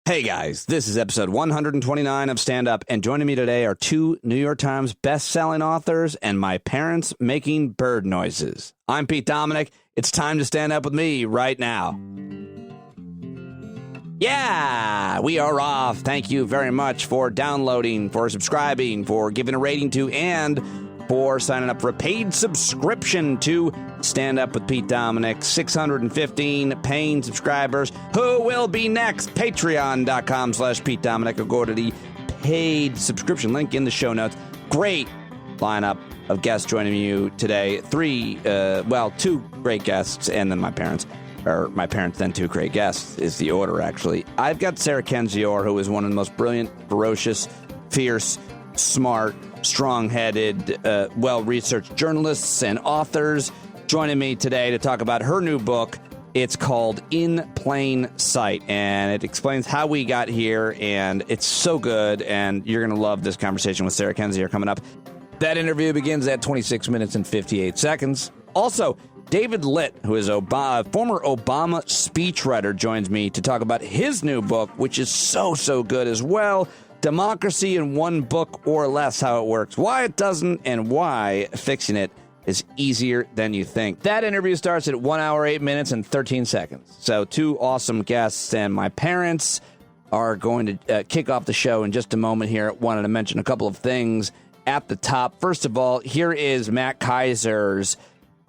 Hey guys, this is episode 129 of Stand Up, and joining me today are two New York Times best-selling authors and my parents making bird noises. I'm Pete Dominick. It's time to stand up with me right now. Yeah, we are off. Thank you very much for downloading, for subscribing, for giving a rating to, and for signing up for a paid subscription to Stand Up with Pete Dominick. 615 paying subscribers. Who will be next? Patreon.com/Pete Dominick, or go to the paid subscription link in the show notes. Great lineup of guests joining you today. Two great guests, and then my parents. Or my parents, then two great guests is the order, actually. I've got Sarah Kendzior, who is one of the most brilliant, ferocious, fierce, smart, strong-headed, well-researched journalists and authors, joining me today to talk about her new book. It's called In Plain Sight, and it explains how we got here, and it's so good, and you're going to love this conversation with Sarah Kendzior coming up. That interview begins at 26 minutes and 58 seconds. Also, David Litt, who is a former Obama speechwriter, joins me to talk about his new book, which is so good as well. Democracy in One Book or Less, How It Works, Why It Doesn't, and Why Fixing It is Easier Than You Think. That interview starts at 1 hour, 8 minutes, and 13 seconds. So two awesome guests, and my parents are going to kick off the show in just a moment here. Wanted to mention a couple of things at the top. First of all, here is Matt Kaiser's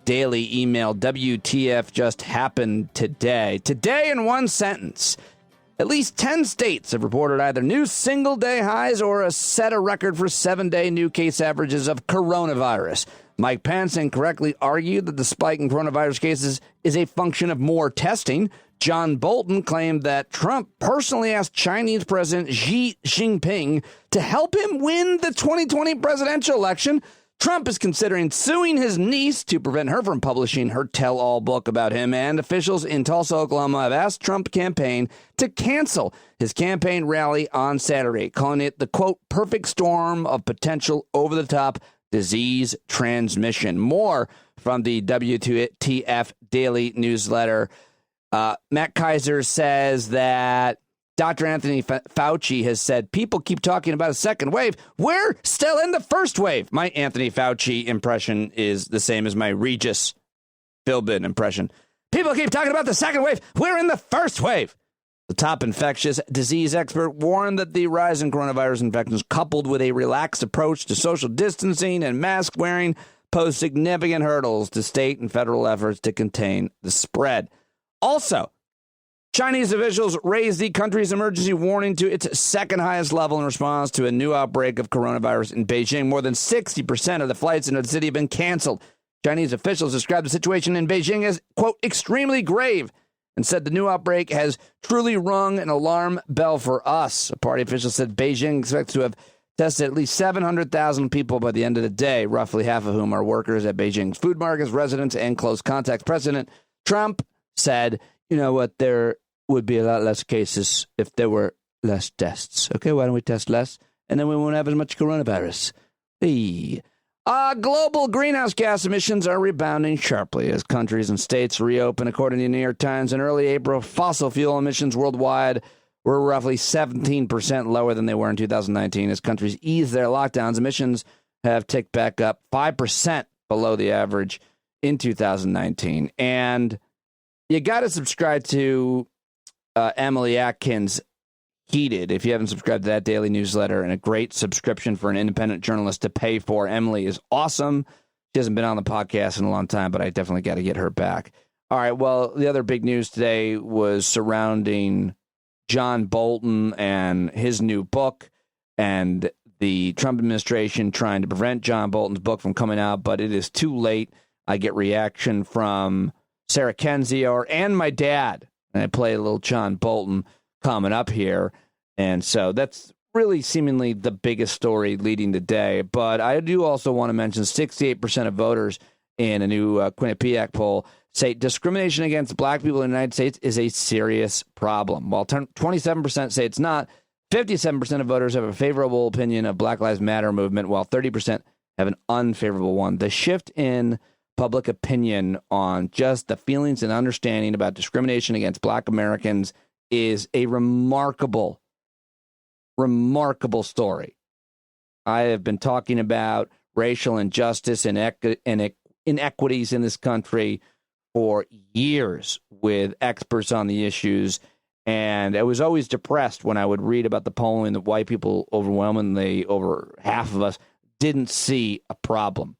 daily email. WTF just happened today. Today, in one sentence, at least 10 states have reported either new single-day highs or set a record for 7-day new case averages of coronavirus. Mike Pence incorrectly argued that the spike in coronavirus cases is a function of more testing. John Bolton claimed that Trump personally asked Chinese President Xi Jinping to help him win the 2020 presidential election. Trump is considering suing his niece to prevent her from publishing her tell-all book about him, and officials in Tulsa, Oklahoma have asked Trump campaign to cancel his campaign rally on Saturday, calling it the, quote, perfect storm of potential over-the-top disease transmission. More from the WTF Daily newsletter. Matt Kaiser says that Dr. Anthony Fauci has said people keep talking about a second wave. We're still in the first wave. My Anthony Fauci impression is the same as my Regis Philbin impression. People keep talking about the second wave. We're in the first wave. The top infectious disease expert warned that the rise in coronavirus infections, coupled with a relaxed approach to social distancing and mask wearing, pose significant hurdles to state and federal efforts to contain the spread. Also, Chinese officials raised the country's emergency warning to its second highest level in response to a new outbreak of coronavirus in Beijing. More than 60% of the flights into the city have been canceled. Chinese officials described the situation in Beijing as, quote, extremely grave, and said the new outbreak has truly rung an alarm bell for us. A party official said Beijing expects to have tested at least 700,000 people by the end of the day, roughly half of whom are workers at Beijing's food markets, residents, and close contacts. President Trump said, you know what, there would be a lot less cases if there were less tests. Okay, why don't we test less? And then we won't have as much coronavirus. Hey. Global greenhouse gas emissions are rebounding sharply as countries and states reopen. According to the New York Times, in early April, fossil fuel emissions worldwide were roughly 17% lower than they were in 2019. As countries ease their lockdowns, emissions have ticked back up 5% below the average in 2019. And you got to subscribe to Emily Atkins' Heated, if you haven't subscribed to that daily newsletter, and a great subscription for an independent journalist to pay for. Emily is awesome. She hasn't been on the podcast in a long time, but I definitely got to get her back. All right, well, the other big news today was surrounding John Bolton and his new book, and the Trump administration trying to prevent John Bolton's book from coming out, but it is too late. I get reaction from Sarah Kendzior and my dad, and I play a little John Bolton coming up here. And so that's really seemingly the biggest story leading the day. But I do also want to mention 68% of voters in a new Quinnipiac poll say discrimination against black people in the United States is a serious problem. While 27% say it's not, 57% of voters have a favorable opinion of Black Lives Matter movement, while 30% have an unfavorable one. The shift in public opinion on just the feelings and understanding about discrimination against black Americans is a remarkable story. I have been talking about racial injustice and inequities in this country for years with experts on the issues. And I was always depressed when I would read about the polling that white people, overwhelmingly over half of us, didn't see a problem.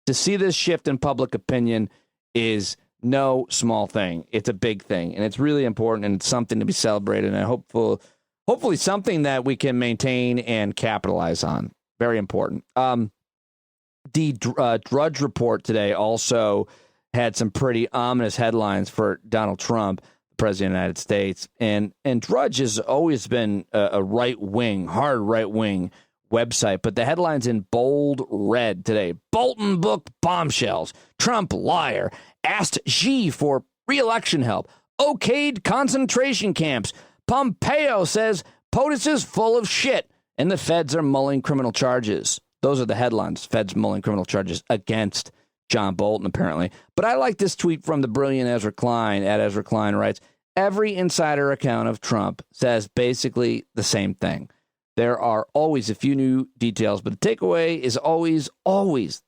To see this shift in public opinion is no small thing. It's a big thing, and it's really important, and it's something to be celebrated, and hopefully something that we can maintain and capitalize on. Very important. The Drudge Report today also had some pretty ominous headlines for Donald Trump, the President of the United States. And Drudge has always been a right-wing, hard right-wing website, but the headlines in bold red today. Bolton book bombshells. Trump liar. Asked Xi for re-election help. Okayed concentration camps. Pompeo says POTUS is full of shit. And the feds are mulling criminal charges. Those are the headlines. Feds mulling criminal charges against John Bolton, apparently. But I like this tweet from the brilliant Ezra Klein. At Ezra Klein writes, every insider account of Trump says basically the same thing. There are always a few new details, but the takeaway is always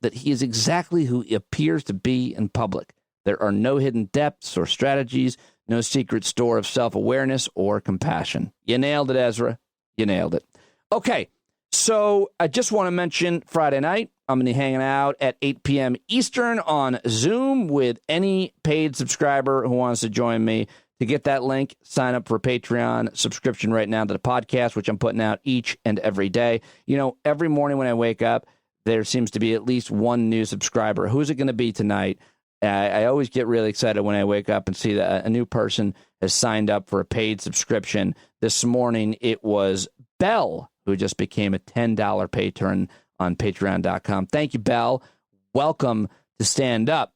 that he is exactly who he appears to be in public. There are no hidden depths or strategies, no secret store of self-awareness or compassion. You nailed it, Ezra. You nailed it. Okay, so I just want to mention Friday night, I'm going to be hanging out at 8 p.m. Eastern on Zoom with any paid subscriber who wants to join me. To get that link, sign up for a Patreon subscription right now to the podcast, which I'm putting out each and every day. You know, every morning when I wake up, there seems to be at least one new subscriber. Who's it going to be tonight? I always get really excited when I wake up and see that a new person has signed up for a paid subscription. This morning, it was Belle, who just became a $10 patron on patreon.com. Thank you, Belle. Welcome to Stand Up.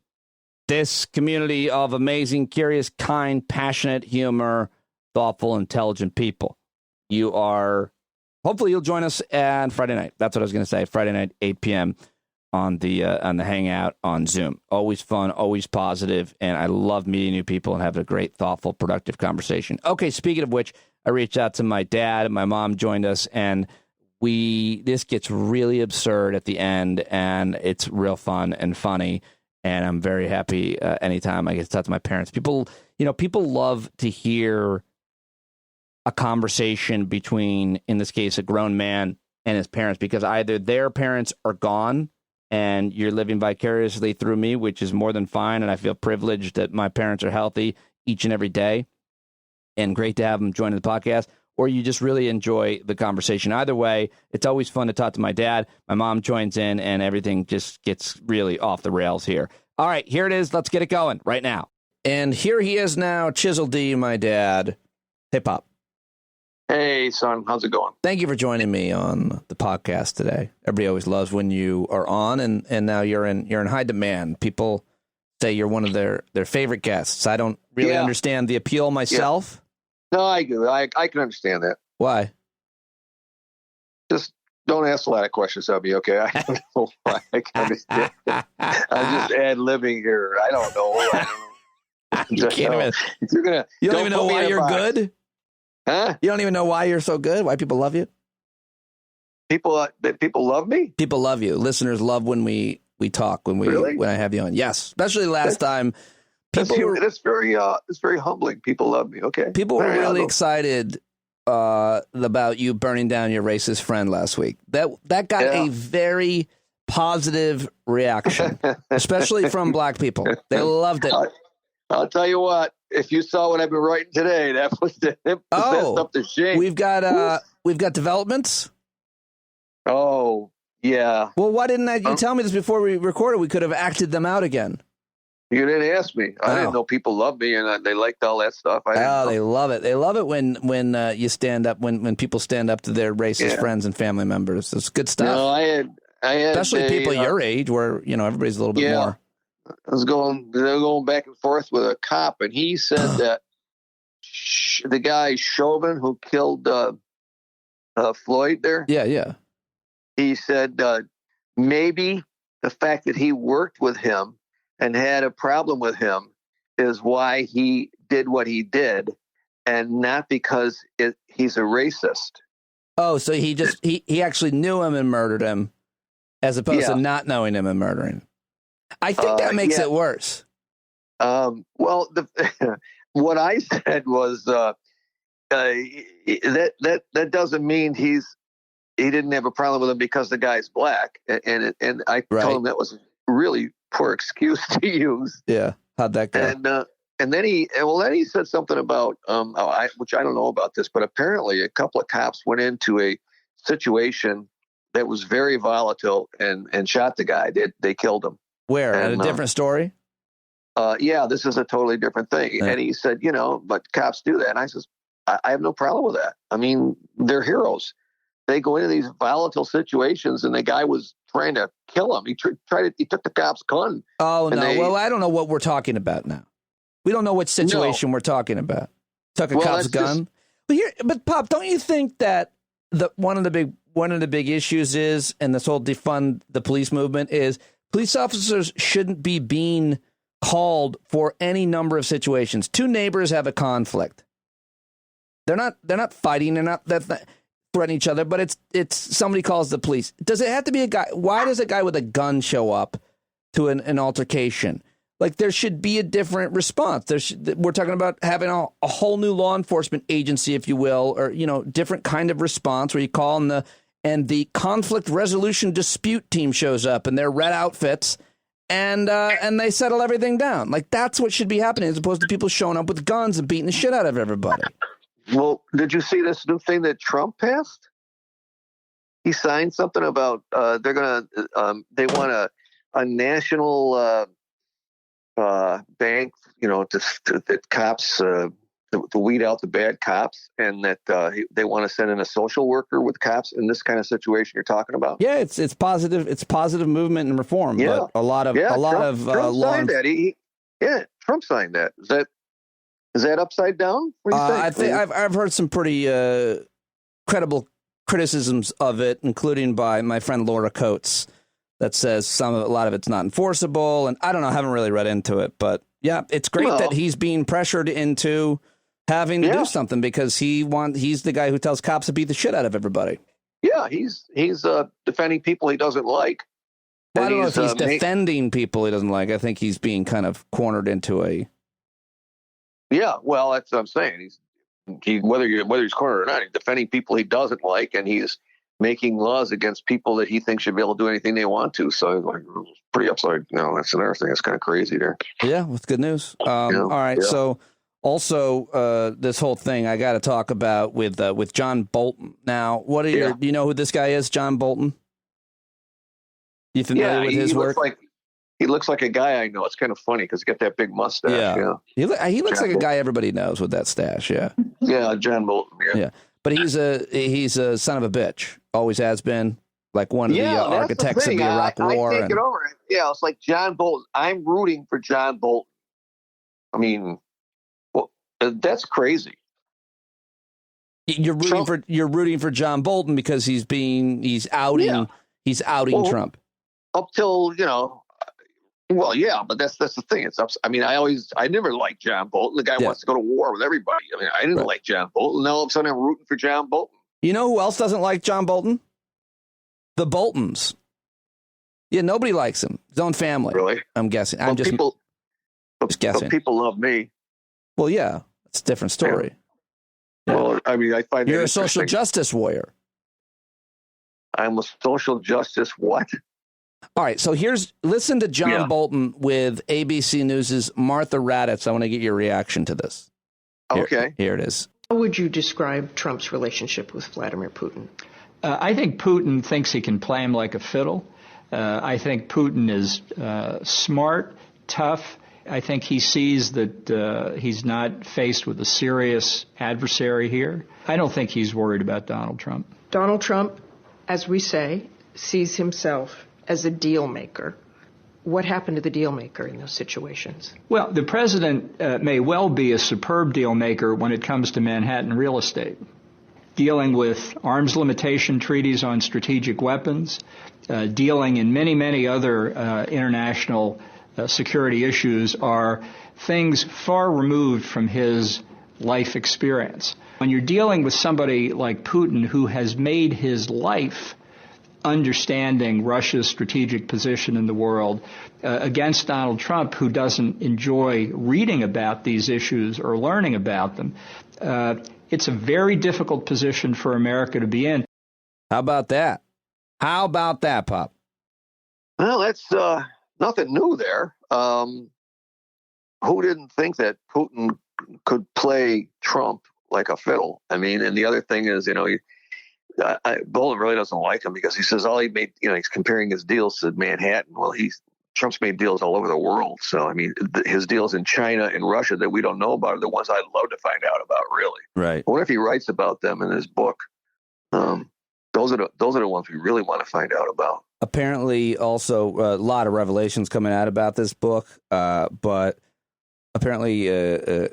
This community of amazing, curious, kind, passionate, humor, thoughtful, intelligent people. Hopefully you'll join us on Friday night. That's what I was going to say. Friday night, 8 p.m. on the Hangout on Zoom. Always fun, always positive, and I love meeting new people and having a great, thoughtful, productive conversation. Okay, speaking of which, I reached out to my dad. My mom joined us, and this gets really absurd at the end, and it's real fun and funny. And I'm very happy anytime I get to talk to my parents. People love to hear a conversation between, in this case, a grown man and his parents, because either their parents are gone and you're living vicariously through me, which is more than fine. And I feel privileged that my parents are healthy each and every day, and great to have them join the podcast, or you just really enjoy the conversation. Either way, it's always fun to talk to my dad. My mom joins in, and everything just gets really off the rails here. All right, here it is. Let's get it going right now. And here he is now, Chisel D, my dad. Hey, Pop. Hey, son. How's it going? Thank you for joining me on the podcast today. Everybody always loves when you are on, and now you're in high demand. People say you're one of their favorite guests. I don't really understand the appeal myself. No, I do. I can understand that. Why? Just don't ask a lot of questions of me, okay? I don't know why. I can understand. I'm just ad-libbing here. I don't know. You can't even. You don't even know why you're good? Huh? You don't even know why you're so good? Why people love you? People love me? People love you. Listeners love when we talk, when I have you on. Yes, especially last time. It's very humbling. People love me. Okay. People were really excited about you burning down your racist friend last week. That got a very positive reaction, especially from black people. They loved it. I'll tell you what. If you saw what I've been writing today, that was the best up to shame. We've got developments. Oh yeah. Well, why didn't you tell me this before we recorded? We could have acted them out again. You didn't ask me. I didn't know people love me and they liked all that stuff. They love it. They love it when you stand up, when people stand up to their racist friends and family members. It's good stuff. No, I had especially people your age, where everybody's a little bit more. I was going back and forth with a cop, and he said that the guy Chauvin who killed Floyd there. Yeah. He said maybe the fact that he worked with him and had a problem with him is why he did what he did. and not because he's a racist. Oh, so he actually knew him and murdered him, as opposed to not knowing him and murdering him. I think that makes it worse. Well, what I said was that doesn't mean he didn't have a problem with him because the guy's black, and I told him that was a really poor excuse to use. Yeah, how'd that go? And then he said something about which I don't know about this, but apparently a couple of cops went into a situation that was very volatile and shot the guy. They killed him. Where? At a different story? Yeah, this is a totally different thing. Yeah. And he said, but cops do that. And I says, I have no problem with that. I mean, they're heroes. They go into these volatile situations, and the guy was trying to kill him. He took the cop's gun. Oh, no. Well, I don't know what we're talking about now. We don't know what situation we're talking about. Took a cop's gun. But Pop, don't you think that one of the big issues is, and this whole defund the police movement is, police officers shouldn't be being called for any number of situations. Two neighbors have a conflict. They're not fighting. They're not threatening each other. But it's somebody calls the police. Does it have to be a guy? Why does a guy with a gun show up to an altercation? Like, there should be a different response. We're talking about having a whole new law enforcement agency, if you will, or different kind of response where you call and the conflict resolution dispute team shows up in their red outfits and they settle everything down. Like, that's what should be happening, as opposed to people showing up with guns and beating the shit out of everybody. Well, did you see this new thing that Trump passed? He signed something about they want a national bank, that cops to weed out the bad cops, and that they want to send in a social worker with cops in this kind of situation you're talking about. Yeah, it's positive. It's positive movement and reform. Yeah, but Trump signed that. Trump signed that. Is that upside down? What do you think? I've heard some pretty credible criticisms of it, including by my friend Laura Coates, that says a lot of it's not enforceable, and I don't know. I haven't really read into it, but yeah, it's great that he's being pressured into having to do something, because he's the guy who tells cops to beat the shit out of everybody. Yeah, he's defending people he doesn't like. Well, I don't know if he's defending people he doesn't like. I think he's being kind of cornered into a. Yeah, well, that's what I'm saying. Whether he's cornered or not, he's defending people he doesn't like, and he's making laws against people that he thinks should be able to do anything they want to. So, like, pretty upside. That's another thing that's kind of crazy there. Yeah, that's good news. All right, so also this whole thing I got to talk about with John Bolton. Now, do you know who this guy is, John Bolton? You familiar with his work? He looks like a guy I know. It's kind of funny because he's got that big mustache. Yeah. He looks like a guy everybody knows with that stash. Yeah. Yeah, John Bolton. Yeah. But he's a son of a bitch. Always has been. Like one of the architects of the Iraq War. I take it over. Yeah, it's like John Bolton. I'm rooting for John Bolton. I mean, that's crazy. You're rooting for John Bolton because he's outing Trump. Up till well, yeah, but that's the thing. I never liked John Bolton. The guy wants to go to war with everybody. I mean, I didn't like John Bolton. Now all of a sudden I'm rooting for John Bolton. You know who else doesn't like John Bolton? The Boltons. Yeah, nobody likes him. His own family. Really? I'm guessing. I'm just guessing. People love me. Well, yeah, it's a different story. Yeah. Well, I mean, I find you're a social justice warrior. I'm a social justice what? All right, so listen to John Bolton with ABC News' Martha Raddatz. I want to get your reaction to this. Okay. Here it is. How would you describe Trump's relationship with Vladimir Putin? I think Putin thinks he can play him like a fiddle. I think Putin is smart, tough. I think he sees that he's not faced with a serious adversary here. I don't think he's worried about Donald Trump. Donald Trump, as we say, sees himself as a deal maker. What happened to the deal maker in those situations? Well, the president may well be a superb deal maker when it comes to Manhattan real estate. Dealing with arms limitation treaties on strategic weapons, dealing in many, many other international security issues are things far removed from his life experience. When you're dealing with somebody like Putin who has made his life understanding Russia's strategic position in the world against Donald Trump, who doesn't enjoy reading about these issues or learning about them, it's a very difficult position for America to be in. How about that? How about that, Pop? Well, that's nothing new there. Who didn't think that Putin could play Trump like a fiddle? I mean, and the other thing is, Bolton really doesn't like him because he says all he made, he's comparing his deals to Manhattan. Well, Trump's made deals all over the world. So, I mean, his deals in China and Russia that we don't know about are the ones I'd love to find out about, really. Right. I wonder if he writes about them in his book. Those are the ones we really want to find out about. Apparently, also, a lot of revelations coming out about this book, but apparently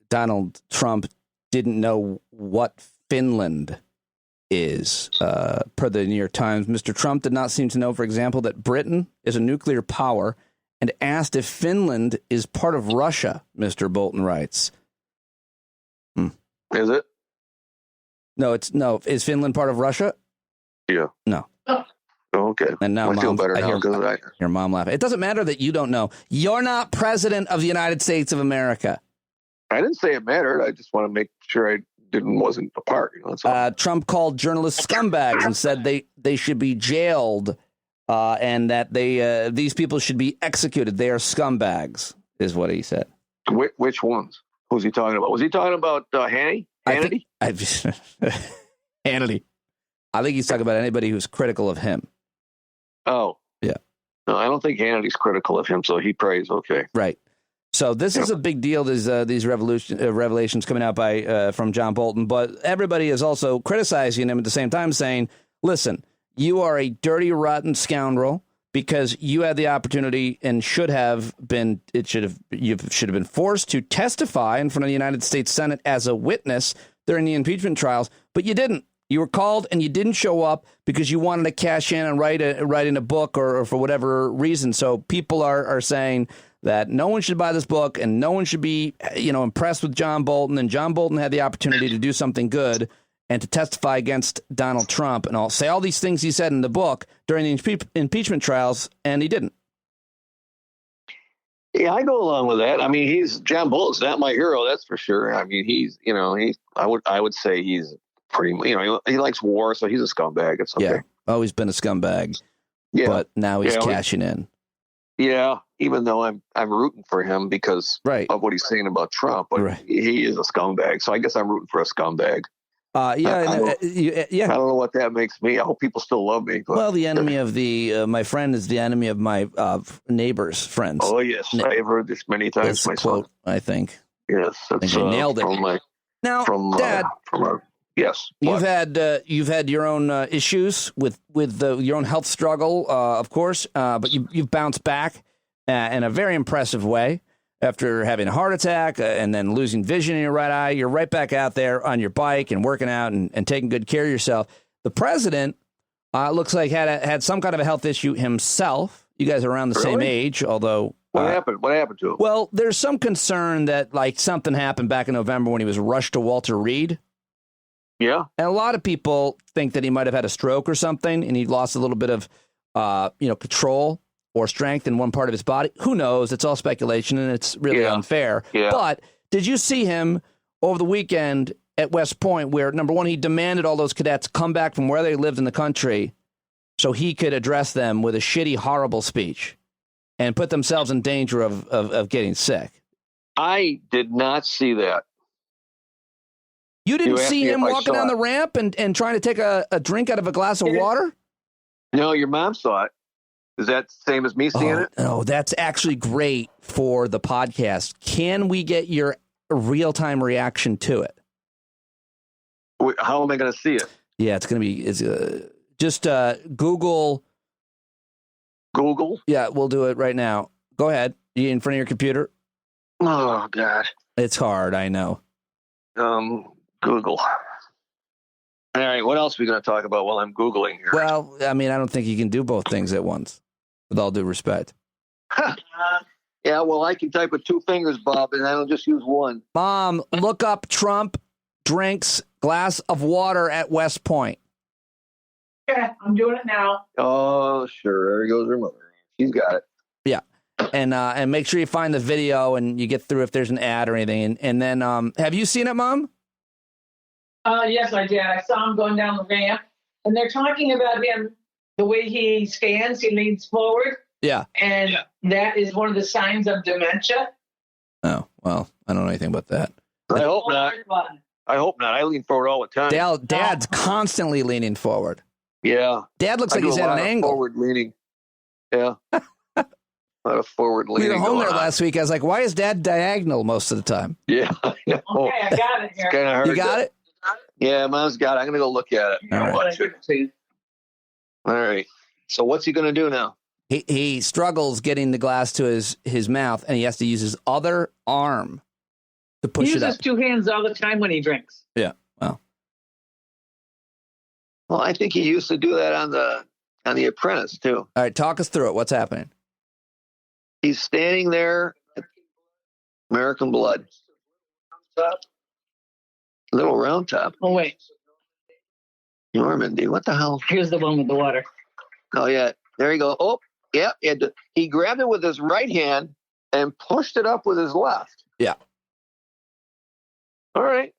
Donald Trump didn't know what Finland is, per the New York Times. Mr. Trump did not seem to know, for example, that Britain is a nuclear power and asked if Finland is part of Russia, Mr. Bolton writes. Is it? No, Is Finland part of Russia? Yeah. No. Okay. And now I feel better now because your mom laughing. It doesn't matter that you don't know. You're not president of the United States of America. I didn't say it mattered. I just want to make sure I wasn't a part. That's all. Trump called journalists scumbags and said they should be jailed, and that these people should be executed. They are scumbags, is what he said. Which ones? Who's he talking about? Was he talking about Hannity? Hannity. I think he's talking about anybody who's critical of him. Oh. Yeah. No, I don't think Hannity's critical of him, so he prays okay. Right. So this is a big deal, these revelations coming out from John Bolton, but everybody is also criticizing him at the same time, saying, listen, you are a dirty, rotten scoundrel because you had the opportunity and you should have been forced to testify in front of the United States Senate as a witness during the impeachment trials, but you didn't. You were called and you didn't show up because you wanted to cash in and write in a book or for whatever reason. So people are saying that no one should buy this book and no one should be, impressed with John Bolton. And John Bolton had the opportunity to do something good and to testify against Donald Trump and say all these things he said in the book during the impeachment trials, and he didn't. Yeah, I go along with that. I mean, John Bolton's not my hero, that's for sure. I mean, I would say he's pretty, he likes war, so he's a scumbag. It's okay. Yeah, always been a scumbag. Yeah, but now he's cashing in. Yeah, even though I'm rooting for him because of what he's saying about Trump, but he is a scumbag. So I guess I'm rooting for a scumbag. I don't know what that makes me. I hope people still love me. But. Well, the enemy of my friend is the enemy of my neighbor's friends. Oh yes, I've heard this many times. That's quote, I think. Yes, that's, I nailed it. Dad. Yes, you've had your own issues with your own health struggle, of course, but you've bounced back in a very impressive way after having a heart attack and then losing vision in your right eye. You're right back out there on your bike and working out and taking good care of yourself. The president looks like had some kind of a health issue himself. You guys are around the same age, although. What happened? What happened to him? Well, there's some concern that something happened back in November when he was rushed to Walter Reed. Yeah. And a lot of people think that he might have had a stroke or something, and he lost a little bit of, control or strength in one part of his body. Who knows? It's all speculation, and it's really unfair. Yeah. But did you see him over the weekend at West Point where, number one, he demanded all those cadets come back from where they lived in the country so he could address them with a shitty, horrible speech and put themselves in danger of getting sick? I did not see that. You didn't see him walking down the ramp and trying to take a drink out of a glass of water? No, your mom saw it. Is that the same as me seeing it? No, that's actually great for the podcast. Can we get your real-time reaction to it? How am I going to see it? Yeah, it's going to be just Google. Google? Yeah, we'll do it right now. Go ahead. You in front of your computer? Oh, God. It's hard, I know. Google. All right, what else are we going to talk about while I'm Googling here? Well, I mean, I don't think you can do both things at once, with all due respect. Yeah, well, I can type with 2 fingers, Bob, and I don't just use one. Mom, look up Trump drinks glass of water at West Point. Yeah, I'm doing it now. Oh, sure. There goes her mother. She's got it. Yeah. And make sure you find the video and you get through if there's an ad or anything. And then, have you seen it, Mom? Yes, I did. I saw him going down the ramp, and they're talking about him, the way he stands, he leans forward. Yeah. And that is one of the signs of dementia. Oh, well, I don't know anything about that. I hope not. I hope not. I lean forward all the time. Dad's constantly leaning forward. Yeah. Dad looks like he's at an angle. Forward leaning. Yeah. A lot of forward leaning. We were home there last week. I was like, why is Dad diagonal most of the time? Yeah. Okay, I got it here. It's kind of hard. You got it? Yeah, Mom's got it. I'm going to go look at it. All right. So what's he going to do now? He struggles getting the glass to his mouth, and he has to use his other arm to push it up. He uses 2 hands all the time when he drinks. Yeah. Well, I think he used to do that on the Apprentice too. all right. Talk us through it. What's happening? He's standing there. American Blood. Little Round Top. Oh, wait. Normandy. What the hell? Here's the one with the water. Oh, yeah. There you go. Oh, yeah. He grabbed it with his right hand and pushed it up with his left. Yeah. All right.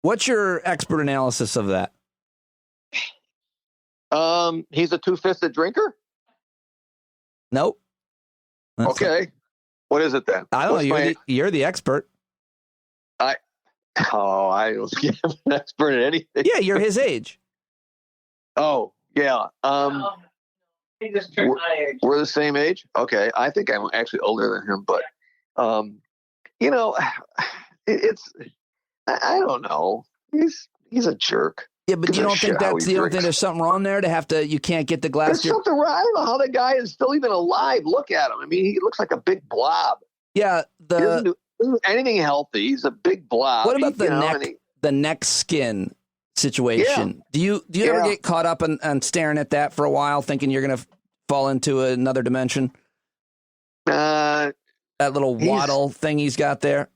What's your expert analysis of that? He's a 2-fisted drinker? Nope. Okay. What is it then? I don't know. You're the expert. I don't give an expert at anything. Yeah, you're his age. Oh, yeah. He just turned my age. We're the same age? Okay. I think I'm actually older than him, but, it's, I don't know. He's a jerk. Yeah, but you don't think there's something wrong there you can't get the glass? There's something wrong. I don't know how the guy is still even alive. Look at him. I mean, he looks like a big blob. Yeah. He doesn't do anything healthy. He's a big blob. What about the neck skin situation? Yeah. Do you ever get caught up on staring at that for a while, thinking you're going to fall into another dimension? That little waddle thing he's got there?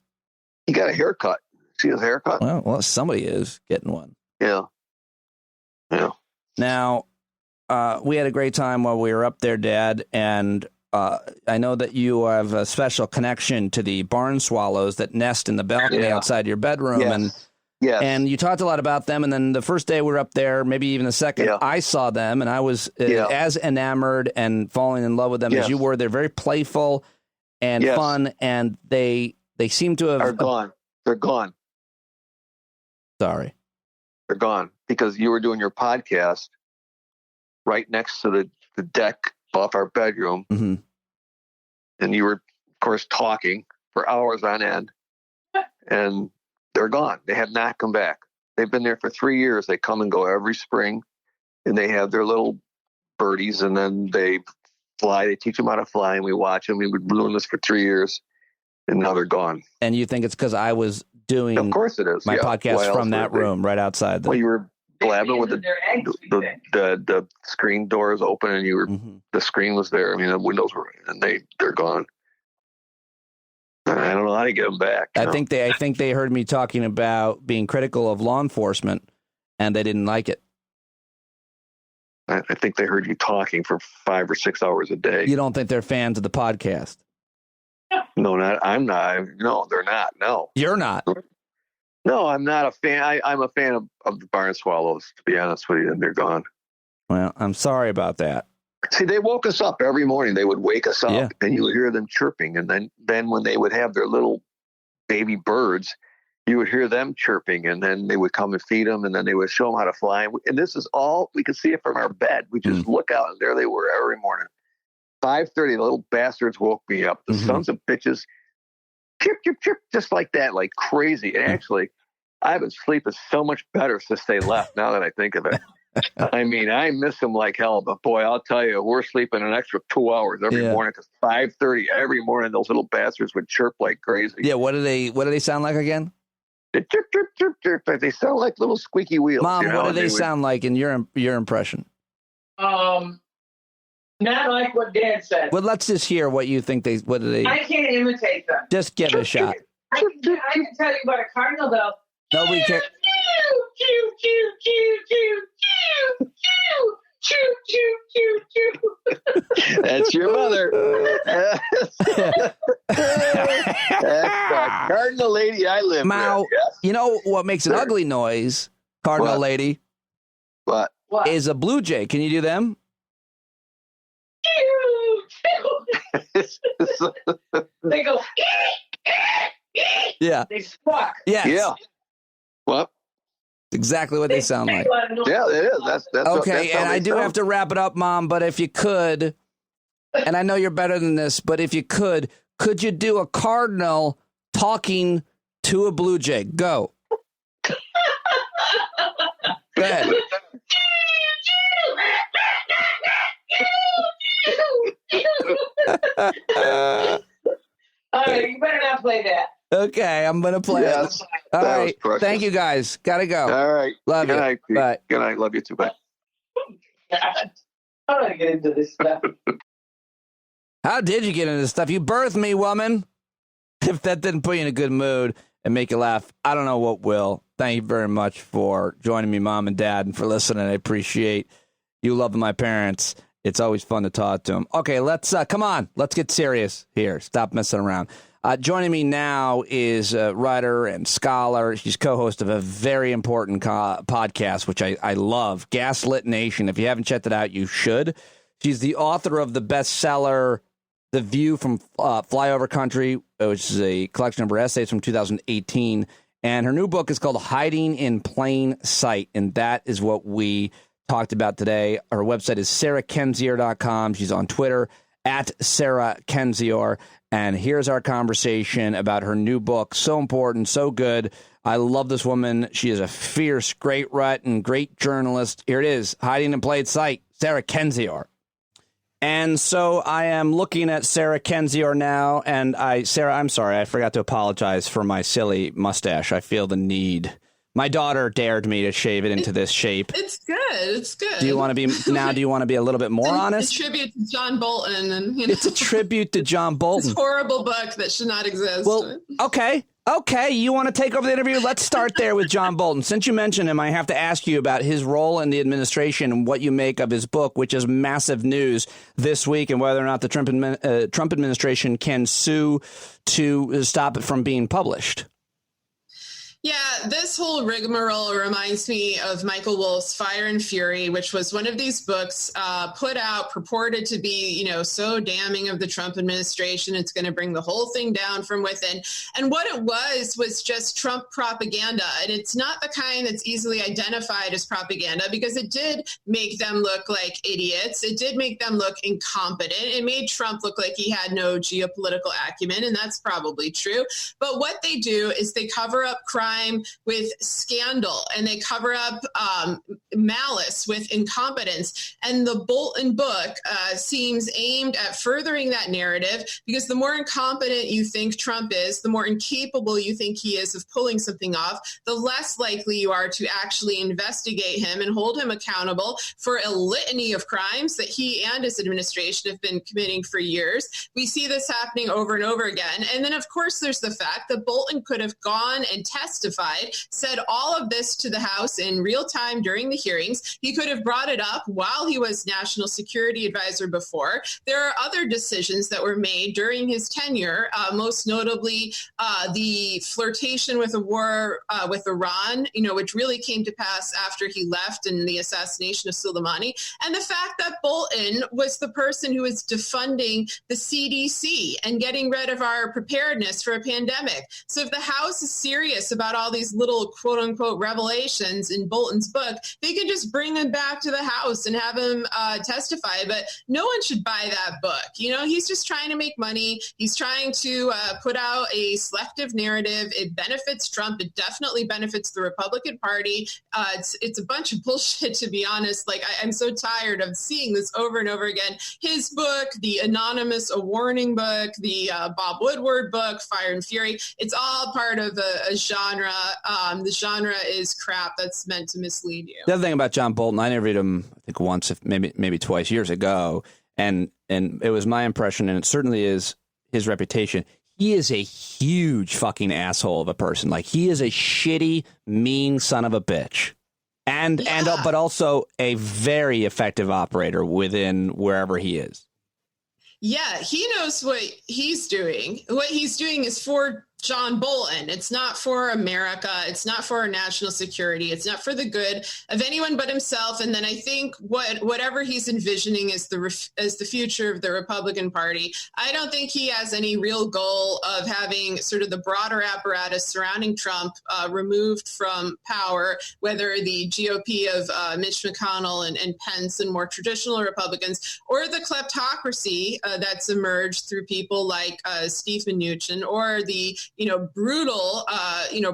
He got a haircut. See his haircut? Well, somebody is getting one. Yeah. Yeah. Now, we had a great time while we were up there, Dad, and I know that you have a special connection to the barn swallows that nest in the balcony outside your bedroom. Yes. And you talked a lot about them. And then the first day we were up there, maybe even the second, I saw them, and I was as enamored and falling in love with them as you were. They're very playful and fun, and they seem to have... Are gone. They're gone. Sorry. They're gone because you were doing your podcast right next to the deck off our bedroom. Mm-hmm. And you were, of course, talking for hours on end. And they're gone. They have not come back. They've been there for 3 years. They come and go every spring. And they have their little birdies. And then they fly. They teach them how to fly. And we watch them. We've been doing this for 3 years. And now they're gone. And you think it's because I was doing of course it is. my podcast from that room right outside. Well, you were blabbing with the screen doors open, and you were the screen was there. I mean, the windows were, and they're gone. I don't know how to get them back. I think they heard me talking about being critical of law enforcement, and they didn't like it. I think they heard you talking for 5 or 6 hours a day. You don't think they're fans of the podcast? No, I'm not. No, they're not. No. You're not? No, I'm not a fan. I'm a fan of the barn swallows, to be honest with you, and they're gone. Well, I'm sorry about that. See, they woke us up every morning. They would wake us up, and you would hear them chirping. And then when they would have their little baby birds, you would hear them chirping, and then they would come and feed them, and then they would show them how to fly. And this is all, we could see it from our bed. We just look out, and there they were every morning. 5:30, the little bastards woke me up. The sons of bitches, chirp, chirp, chirp, just like that, like crazy. And actually, I've been sleeping so much better since they left, now that I think of it. I mean, I miss them like hell, but boy, I'll tell you, we're sleeping an extra 2 hours every morning, because 5:30 every morning, those little bastards would chirp like crazy. Yeah, what do they sound like again? They chirp, chirp, chirp, chirp. They sound like little squeaky wheels. Mom, what do they sound like in your impression? Not like what Dad said. Well, let's just hear what you think what do they. I can't imitate them. Just give it a shot. I can tell you about a cardinal, though. Nobody cares. That's your mother. That's the cardinal lady I live Now, with. Yes. you know what makes an ugly noise, cardinal What? lady, What? is a blue jay. Can you do them? They go. Yeah. They squawk. Yes. Yeah. What? Exactly what they sound like. Yeah, it is. That's Okay, that's how and they I do sound. have to wrap it up, Mom, but if you could, and I know you're better than this, but if you could you do a cardinal talking to a blue jay? Go. Go ahead. All right, you better not play that. Okay, I'm going to play Yes, it. All that was right. precious. Thank you, guys. Got to go. All right. Love Good you. night. Pete. Bye. Good night. Love you too. Bye. God, I don't want to get into this stuff. How did you get into this stuff? You birthed me, woman. If that didn't put you in a good mood and make you laugh, I don't know what will. Thank you very much for joining me, Mom and Dad, and for listening. I appreciate you loving my parents. It's always fun to talk to them. Okay, let's come on. Let's get serious here. Stop messing around. Joining me now is a writer and scholar. She's co-host of a very important podcast, which I love, Gaslit Nation. If you haven't checked it out, you should. She's the author of the bestseller, The VIEW from Flyover Country, which is a collection of her essays from 2018. And her new book is called Hiding in Plain Sight. And that is what we talked about today. Her website is sarahkendzior.com. She's on Twitter at Sarah Kendzior. And here's our conversation about her new book. So important, so good. I love this woman. She is a fierce, great writer and great journalist. Here it is, Hiding in Plain Sight, Sarah Kendzior. And so I am looking at Sarah Kendzior now. And Sarah, I'm sorry, I forgot to apologize for my silly mustache. I feel the need. My daughter dared me to shave it into this shape. It's good. It's good. Do you want to be a little bit more honest? It's a tribute to John Bolton, and It's a tribute to John Bolton. This horrible book that should not exist. Well, okay. You want to take over the interview? Let's start there with John Bolton. Since you mentioned him, I have to ask you about his role in the administration and what you make of his book, which is massive news this week, and whether or not the Trump administration can sue to stop it from being published. Yeah, this whole rigmarole reminds me of Michael Wolff's Fire and Fury, which was one of these books put out, purported to be, so damning of the Trump administration. It's going to bring the whole thing down from within. And what it was just Trump propaganda. And it's not the kind that's easily identified as propaganda, because it did make them look like idiots. It did make them look incompetent. It made Trump look like he had no geopolitical acumen, and that's probably true. But what they do is they cover up crime with scandal, and they cover up malice with incompetence. And the Bolton book seems aimed at furthering that narrative, because the more incompetent you think Trump is, the more incapable you think he is of pulling something off, the less likely you are to actually investigate him and hold him accountable for a litany of crimes that he and his administration have been committing for years. We see this happening over and over again. And then, of course, there's the fact that Bolton could have gone and testified, said all of this to the House in real time during the hearings. He could have brought it up while he was National Security Advisor before. There are other decisions that were made during his tenure, most notably the flirtation with a war with Iran, which really came to pass after he left, and the assassination of Soleimani. And the fact that Bolton was the person who was defunding the CDC and getting rid of our preparedness for a pandemic. So if the House is serious about all these little quote unquote revelations in Bolton's book, they can just bring him back to the House and have him testify. But no one should buy that book. He's just trying to make money. He's trying to put out a selective narrative. It benefits Trump. It definitely benefits the Republican Party. It's a bunch of bullshit, to be honest. Like, I'm so tired of seeing this over and over again. His book, the Anonymous, A Warning book, the Bob Woodward book, Fire and Fury, it's all part of a genre. The genre is crap that's meant to mislead you. The other thing about John Bolton, I interviewed him, I think once, if maybe twice years ago, and it was my impression, and it certainly is his reputation. He is a huge fucking asshole of a person. Like, he is a shitty, mean son of a bitch. But also a very effective operator within wherever he is. Yeah, he knows what he's doing. What he's doing is for John Bolton. It's not for America. It's not for our national security. It's not for the good of anyone but himself. And then I think whatever he's envisioning as the future of the Republican Party, I don't think he has any real goal of having sort of the broader apparatus surrounding Trump removed from power, whether the GOP of Mitch McConnell and Pence and more traditional Republicans, or the kleptocracy that's emerged through people like Steve Mnuchin, or the brutal,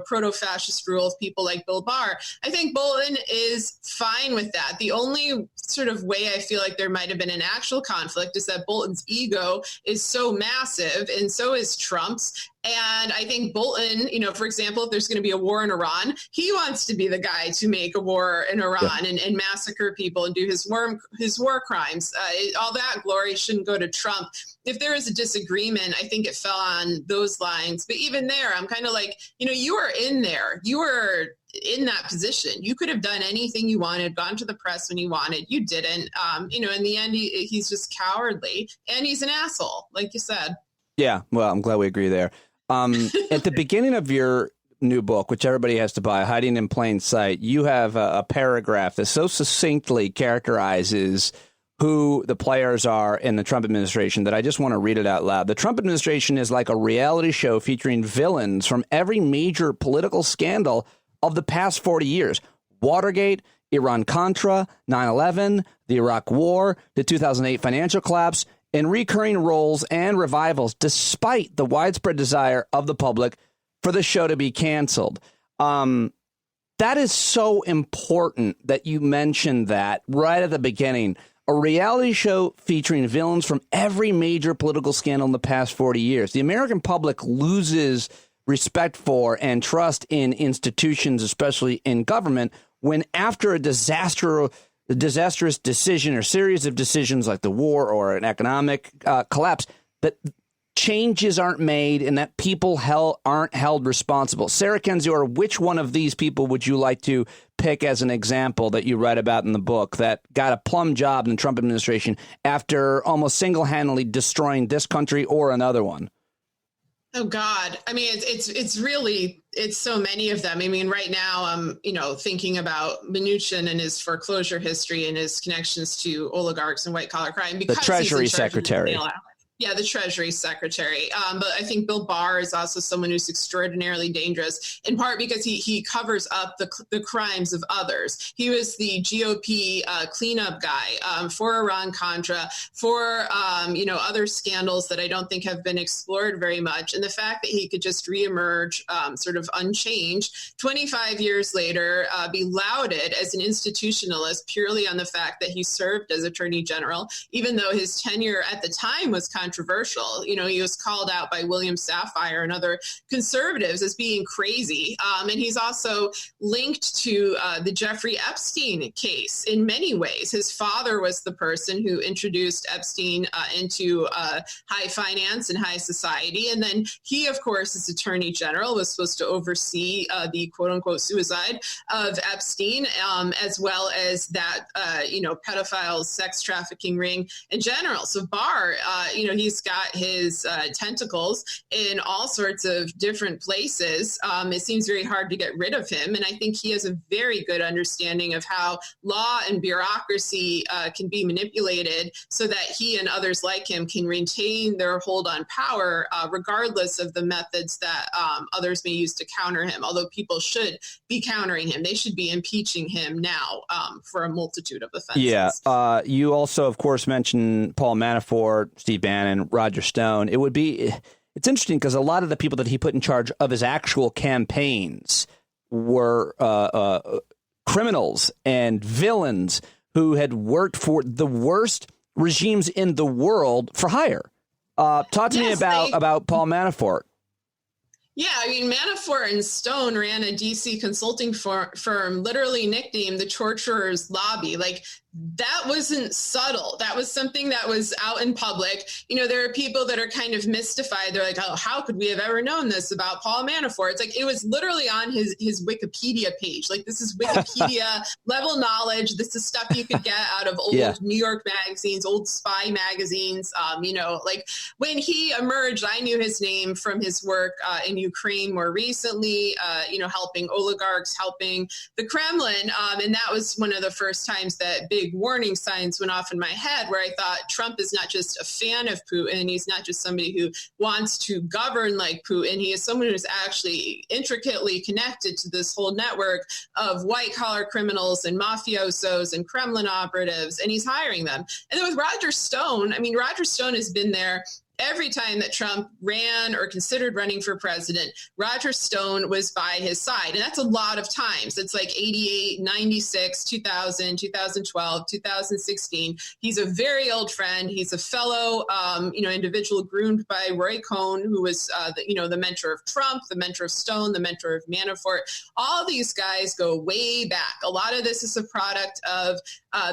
proto-fascist rule of people like Bill Barr. I think Bolton is fine with that. The only sort of way I feel like there might have been an actual conflict is that Bolton's ego is so massive, and so is Trump's. And I think Bolton, for example, if there's going to be a war in Iran, he wants to be the guy to make a war in Iran and massacre people and do his war crimes. All that glory shouldn't go to Trump. If there is a disagreement, I think it fell on those lines. But even there, I'm kind of like, you were in there. You were in that position. You could have done anything you wanted, gone to the press when you wanted. You didn't. In the end, he's just cowardly, and he's an asshole, like you said. Yeah, well, I'm glad we agree there. At the beginning of your new book, which everybody has to buy, Hiding in Plain Sight, you have a paragraph that so succinctly characterizes who the players are in the Trump administration that I just want to read it out loud. The Trump administration is like a reality show featuring villains from every major political scandal of the past 40 years. Watergate, Iran-Contra, 9/11, the Iraq War, the 2008 financial collapse, in recurring roles and revivals, despite the widespread desire of the public for the show to be canceled. That is so important that you mentioned that right at the beginning. A reality show featuring villains from every major political scandal in the past 40 years. The American public loses respect for and trust in institutions, especially in government, when after a disastrous decision or series of decisions like the war or an economic collapse, that changes aren't made and that people aren't held responsible. Sarah Kendzior, which one of these people would you like to pick as an example that you write about in the book that got a plum job in the Trump administration after almost single-handedly destroying this country or another one? Oh, God. I mean, it's so many of them. I mean, right now I'm, thinking about Mnuchin and his foreclosure history and his connections to oligarchs and white collar crime. Because the Treasury Secretary. Yeah, the Treasury Secretary. But I think Bill Barr is also someone who's extraordinarily dangerous, in part because he covers up the crimes of others. He was the GOP cleanup guy for Iran-Contra, for, other scandals that I don't think have been explored very much. And the fact that he could just reemerge sort of unchanged 25 years later, be lauded as an institutionalist purely on the fact that he served as Attorney General, even though his tenure at the time was controversial. He was called out by William Safire and other conservatives as being crazy. And he's also linked to the Jeffrey Epstein case in many ways. His father was the person who introduced Epstein into high finance and high society. And then he, of course, as Attorney General, was supposed to oversee the quote unquote suicide of Epstein, as well as that, pedophile sex trafficking ring in general. So Barr, he's got his tentacles in all sorts of different places. It seems very hard to get rid of him. And I think he has a very good understanding of how law and bureaucracy can be manipulated so that he and others like him can retain their hold on power, regardless of the methods that others may use to counter him. Although people should be countering him. They should be impeaching him now for a multitude of offenses. Yeah. You also, of course, mentioned Paul Manafort, Steve Bannon, Roger Stone. It's interesting because a lot of the people that he put in charge of his actual campaigns were criminals and villains who had worked for the worst regimes in the world for hire. Talk to me about Paul Manafort. Yeah, I mean, Manafort and Stone ran a D.C. consulting firm literally nicknamed the Torturer's Lobby. Like, that wasn't subtle. That was something that was out in public. There are people that are kind of mystified. They're like, oh, how could we have ever known this about Paul Manafort? It's like, it was literally on his Wikipedia page. Like, this is Wikipedia level knowledge. This is stuff you could get out of old New York magazines, old spy magazines. Like when he emerged, I knew his name from his work in Ukraine more recently, helping oligarchs, helping the Kremlin. And that was one of the first times that big warning signs went off in my head, where I thought Trump is not just a fan of Putin. He's not just somebody who wants to govern like Putin. He is someone who's actually intricately connected to this whole network of white collar criminals and mafiosos and Kremlin operatives, and he's hiring them. And then with Roger Stone, Roger Stone has been there every time that Trump ran or considered running for president. Roger Stone was by his side. And that's a lot of times. It's like 88, 96, 2000, 2012, 2016. He's a very old friend. He's a fellow, individual groomed by Roy Cohn, who was, the mentor of Trump, the mentor of Stone, the mentor of Manafort. All these guys go way back. A lot of this is a product of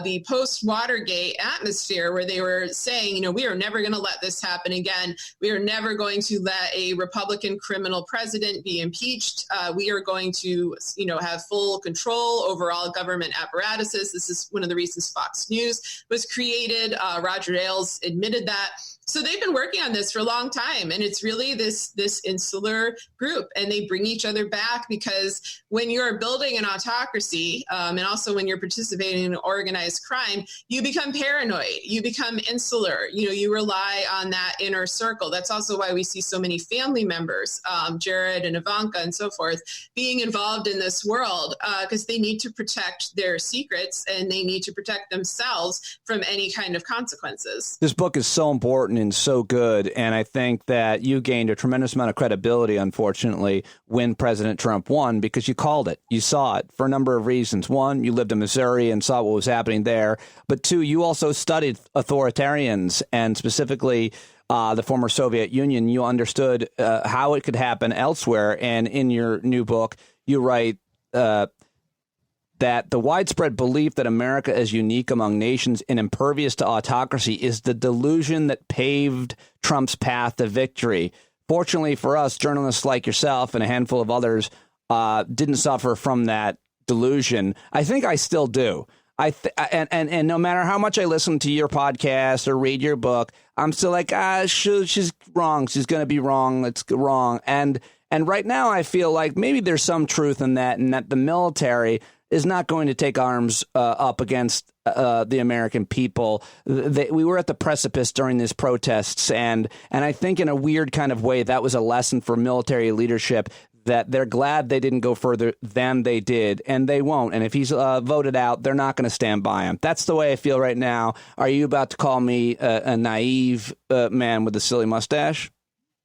the post-Watergate atmosphere, where they were saying, we are never going to let this happen again. We are never going to let a Republican criminal president be impeached. We are going to, have full control over all government apparatuses. This is one of the reasons Fox News was created. Roger Ailes admitted that. So they've been working on this for a long time, and it's really this insular group, and they bring each other back, because when you're building an autocracy, and also when you're participating in organized crime, you become paranoid, you become insular, you rely on that inner circle. That's also why we see so many family members, Jared and Ivanka and so forth, being involved in this world, because they need to protect their secrets, and they need to protect themselves from any kind of consequences. This book is so important and so good, and I think that you gained a tremendous amount of credibility, unfortunately, when President Trump won, because you called it. You saw it for a number of reasons. One, you lived in Missouri and saw what was happening there. But two, you also studied authoritarians, and specifically the former Soviet Union. You understood how it could happen elsewhere. And in your new book, you write that the widespread belief that America is unique among nations and impervious to autocracy is the delusion that paved Trump's path to victory. Fortunately for us, journalists like yourself and a handful of others didn't suffer from that delusion. I think I still do. And no matter how much I listen to your podcast or read your book, I'm still like, she's wrong. She's going to be wrong. It's wrong. And right now I feel like maybe there's some truth in that, and that the military is not going to take arms up against the American people. We were at the precipice during these protests, and I think in a weird kind of way that was a lesson for military leadership, that they're glad they didn't go further than they did, and they won't. And if he's voted out, they're not going to stand by him. That's the way I feel right now. Are you about to call me a naive man with a silly mustache?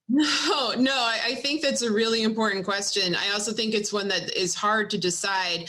No, I think that's a really important question. I also think it's one that is hard to decide,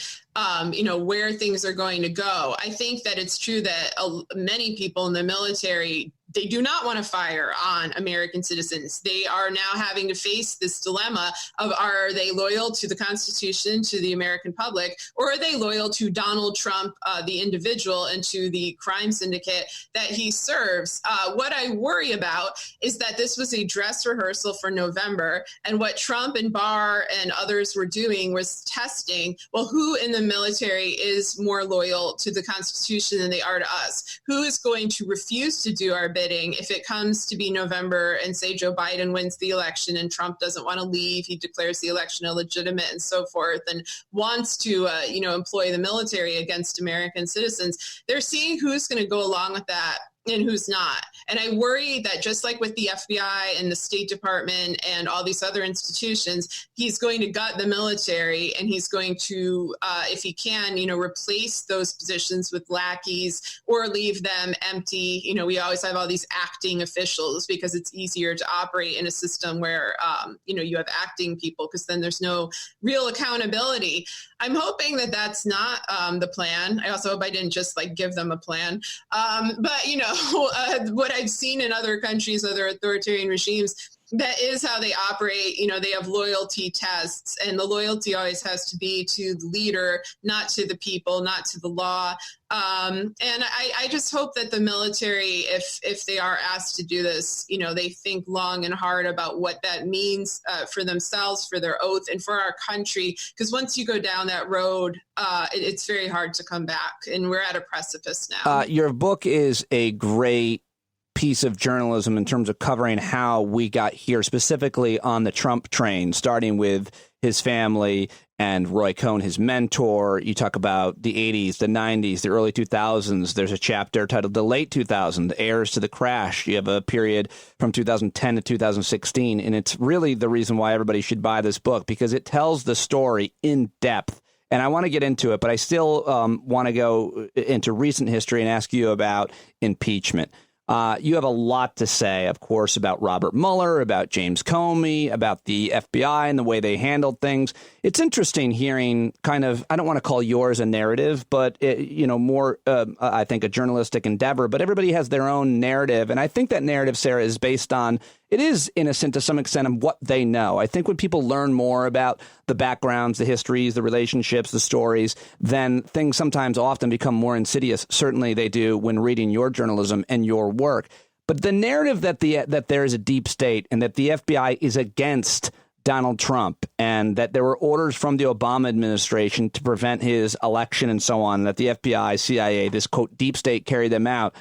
where things are going to go. I think that it's true that many people in the military, they do not want to fire on American citizens. They are now having to face this dilemma of, are they loyal to the Constitution, to the American public, or are they loyal to Donald Trump, the individual, and to the crime syndicate that he serves? What I worry about is that this was a dress rehearsal for November, and what Trump and Barr and others were doing was testing, well, who in the military is more loyal to the Constitution than they are to us? Who is going to refuse to do our bidding if it comes to be November and say Joe Biden wins the election and Trump doesn't want to leave, he declares the election illegitimate and so forth, and wants to, employ the military against American citizens? They're seeing who's going to go along with that and who's not. And I worry that just like with the FBI and the State Department and all these other institutions, he's going to gut the military, and he's going to, if he can, replace those positions with lackeys or leave them empty. We always have all these acting officials because it's easier to operate in a system where, you have acting people, because then there's no real accountability. I'm hoping that that's not the plan. I also hope I didn't just give them a plan. But, what I've seen in other countries, other authoritarian regimes, That is how they operate. They have loyalty tests, and the loyalty always has to be to the leader, not to the people, not to the law. And I just hope that the military, if they are asked to do this, they think long and hard about what that means for themselves, for their oath, and for our country. Because once you go down that road, it's very hard to come back, and we're at a precipice now. Your book is a great piece of journalism in terms of covering how we got here, specifically on the Trump train, starting with his family and Roy Cohn, his mentor. You talk about the 80s, the 90s, the early 2000s. There's a chapter titled The Late 2000s, Heirs to the Crash. You have a period from 2010 to 2016. And it's really the reason why everybody should buy this book, because it tells the story in depth. And I want to get into it, but I still want to go into recent history and ask you about impeachment. You have a lot to say, of course, about Robert Mueller, about James Comey, about the FBI and the way they handled things. It's interesting hearing kind of, I don't want to call yours a narrative, but, more, I think, a journalistic endeavor. But everybody has their own narrative. And I think that narrative, Sarah, is based on, it is innocent to some extent of what they know. I think when people learn more about the backgrounds, the histories, the relationships, the stories, then things sometimes often become more insidious. Certainly they do when reading your journalism and your work. But the narrative that there is a deep state and that the FBI is against Donald Trump and that there were orders from the Obama administration to prevent his election and so on, that the FBI, CIA, this, quote, deep state carried them out,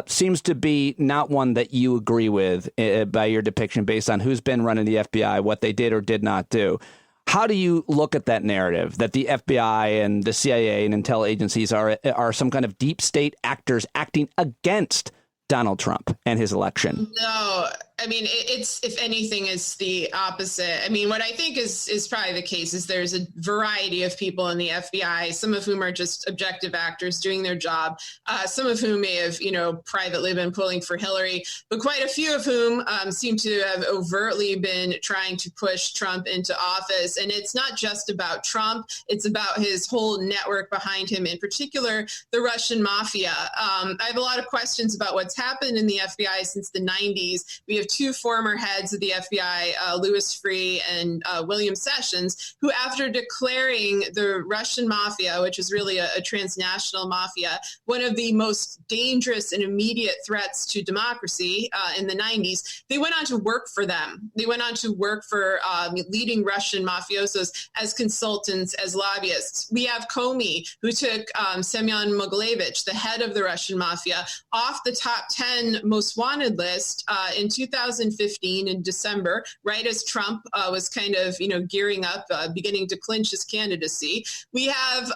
seems to be not one that you agree with by your depiction based on who's been running the FBI, what they did or did not do. How do you look at that narrative that the FBI and the CIA and intel agencies are some kind of deep state actors acting against Donald Trump and his election? No, I mean, it's, if anything, is the opposite. I mean, what I think is probably the case is there's a variety of people in the FBI, some of whom are just objective actors doing their job, some of whom may have, privately been pulling for Hillary, but quite a few of whom seem to have overtly been trying to push Trump into office. And it's not just about Trump, it's about his whole network behind him, in particular, the Russian mafia. I have a lot of questions about what's happened in the FBI since the 90s. We have two former heads of the FBI, Louis Freeh and William Sessions, who, after declaring the Russian mafia, which is really a transnational mafia, one of the most dangerous and immediate threats to democracy in the 90s, they went on to work for them. They went on to work for leading Russian mafiosos as consultants, as lobbyists. We have Comey, who took Semyon Mogilevich, the head of the Russian mafia, off the top 10 most wanted list in 2015 in December, right as Trump was kind of, gearing up, beginning to clinch his candidacy. We have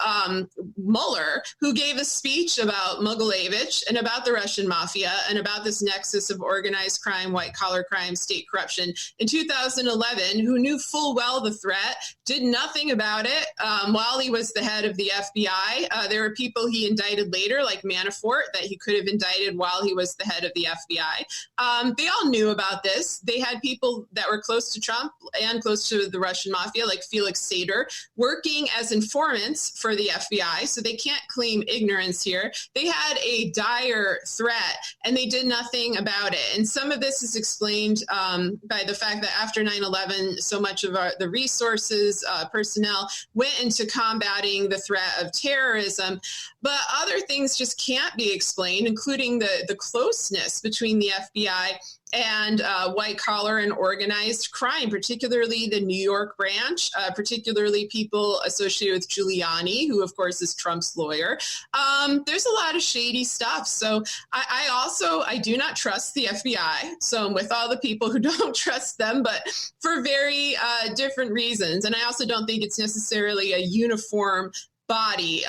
Mueller, who gave a speech about Mogilevich and about the Russian mafia and about this nexus of organized crime, white-collar crime, state corruption in 2011, who knew full well the threat, did nothing about it while he was the head of the FBI. There were people he indicted later, like Manafort, that he could have indicted while he was the head of the FBI. They all knew about this. They had people that were close to Trump and close to the Russian mafia, like Felix Sater, working as informants for the FBI. So they can't claim ignorance here. They had a dire threat and they did nothing about it. And some of this is explained by the fact that after 9/11, so much of the resources, personnel went into combating the threat of terrorism. But other things just can't be explained, including the closeness between the FBI and white-collar and organized crime, particularly the New York branch, particularly people associated with Giuliani, who, of course, is Trump's lawyer. There's a lot of shady stuff. So I do not trust the FBI. So I'm with all the people who don't trust them, but for very different reasons. And I also don't think it's necessarily a uniform body.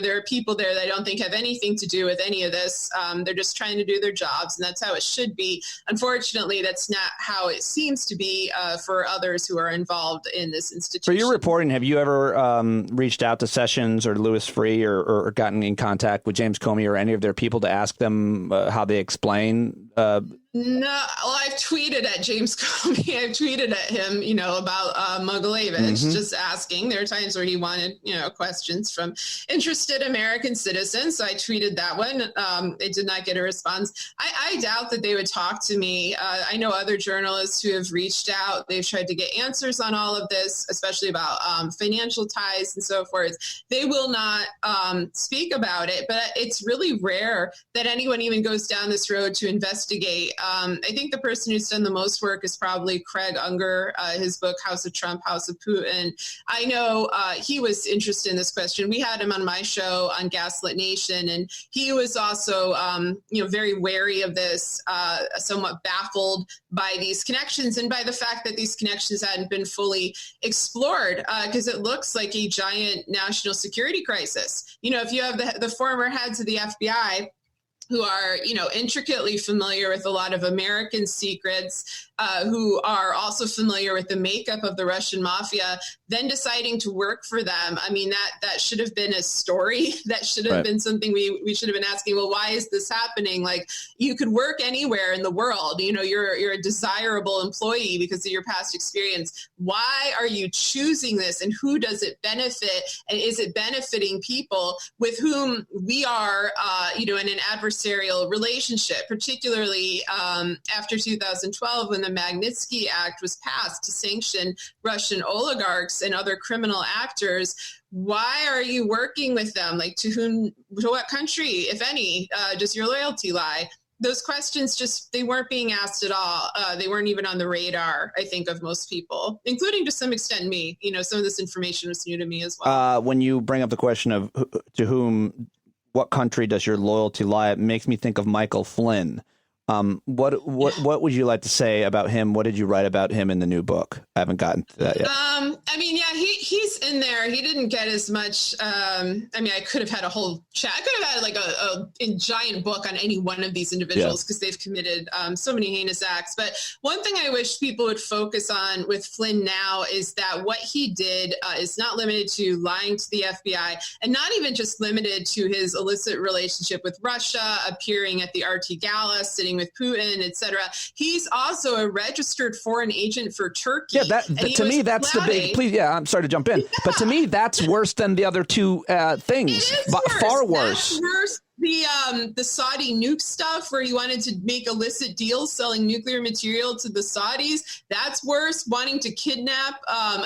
There are people there that I don't think have anything to do with any of this. They're just trying to do their jobs, and that's how it should be. Unfortunately, that's not how it seems to be for others who are involved in this institution. For your reporting, have you ever reached out to Sessions or Louis Freeh or gotten in contact with James Comey or any of their people to ask them how they explain No, well, I've tweeted at James Comey. I've tweeted at him, about Mogilevich, just asking. There are times where he wanted, questions from interested American citizens. So I tweeted that one. I did not get a response. I doubt that they would talk to me. I know other journalists who have reached out. They've tried to get answers on all of this, especially about financial ties and so forth. They will not speak about it, but it's really rare that anyone even goes down this road to investigate. I think the person who's done the most work is probably Craig Unger, his book, House of Trump, House of Putin. I know he was interested in this question. We had him on my show on Gaslit Nation, and he was also, very wary of this, somewhat baffled by these connections and by the fact that these connections hadn't been fully explored, because it looks like a giant national security crisis. If you have the former heads of the FBI who are, intricately familiar with a lot of American secrets, who are also familiar with the makeup of the Russian mafia, then deciding to work for them. I mean, that should have been a story. That should have been something we should have been asking, well, why is this happening? Like, you could work anywhere in the world. You're a desirable employee because of your past experience. Why are you choosing this, and who does it benefit? And is it benefiting people with whom we are, in an adversarial relationship, particularly after 2012, when the Magnitsky Act was passed to sanction Russian oligarchs and other criminal actors? Why are you working with them? Like, to what country, if any, does your loyalty lie? Those questions they weren't being asked at all. They weren't even on the radar, I think, of most people, including to some extent me. Some of this information was new to me as well. When you bring up the question of what country does your loyalty lie, it makes me think of Michael Flynn. What would you like to say about him? What did you write about him in the new book? I haven't gotten to that yet. He's in there. He didn't get as much. I could have had a whole chat. I could have had a giant book on any one of these individuals because they've committed so many heinous acts. But one thing I wish people would focus on with Flynn now is that what he did is not limited to lying to the FBI, and not even just limited to his illicit relationship with Russia, appearing at the RT Gala, sitting with Putin, etc. He's also a registered foreign agent for Turkey. Yeah, to me, that's the big. Please, I'm sorry to jump in, but to me, that's worse than the other two things. It is far worse. That's worse. The Saudi nuke stuff, where he wanted to make illicit deals selling nuclear material to the Saudis. That's worse. Wanting to kidnap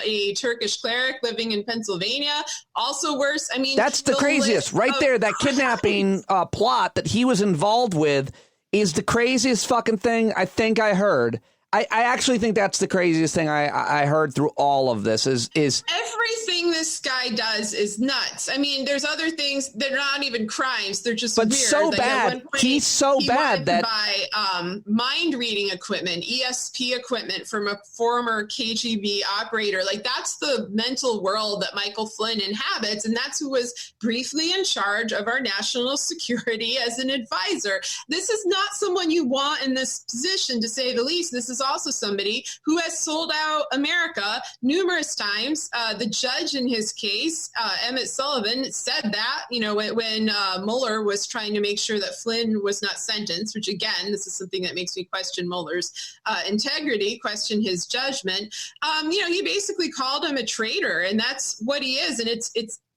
a Turkish cleric living in Pennsylvania. Also worse. I mean, that's the craziest right there. That kidnapping plot that he was involved with is the craziest fucking thing I think I heard. I actually think that's the craziest thing I heard through all of this is everything this guy does is nuts. I mean, there's other things that are not even crimes. They're just weird. So like bad. At one point, He's so bad that to buy mind reading equipment, ESP equipment from a former KGB operator. Like, that's the mental world that Michael Flynn inhabits, and that's who was briefly in charge of our national security as an advisor. This is not someone you want in this position, to say the least. This is also somebody who has sold out America numerous times. The judge in his case, Emmett Sullivan, said that, when Mueller was trying to make sure that Flynn was not sentenced, which, again, this is something that makes me question Mueller's integrity, question his judgment. He basically called him a traitor, and that's what he is. And it's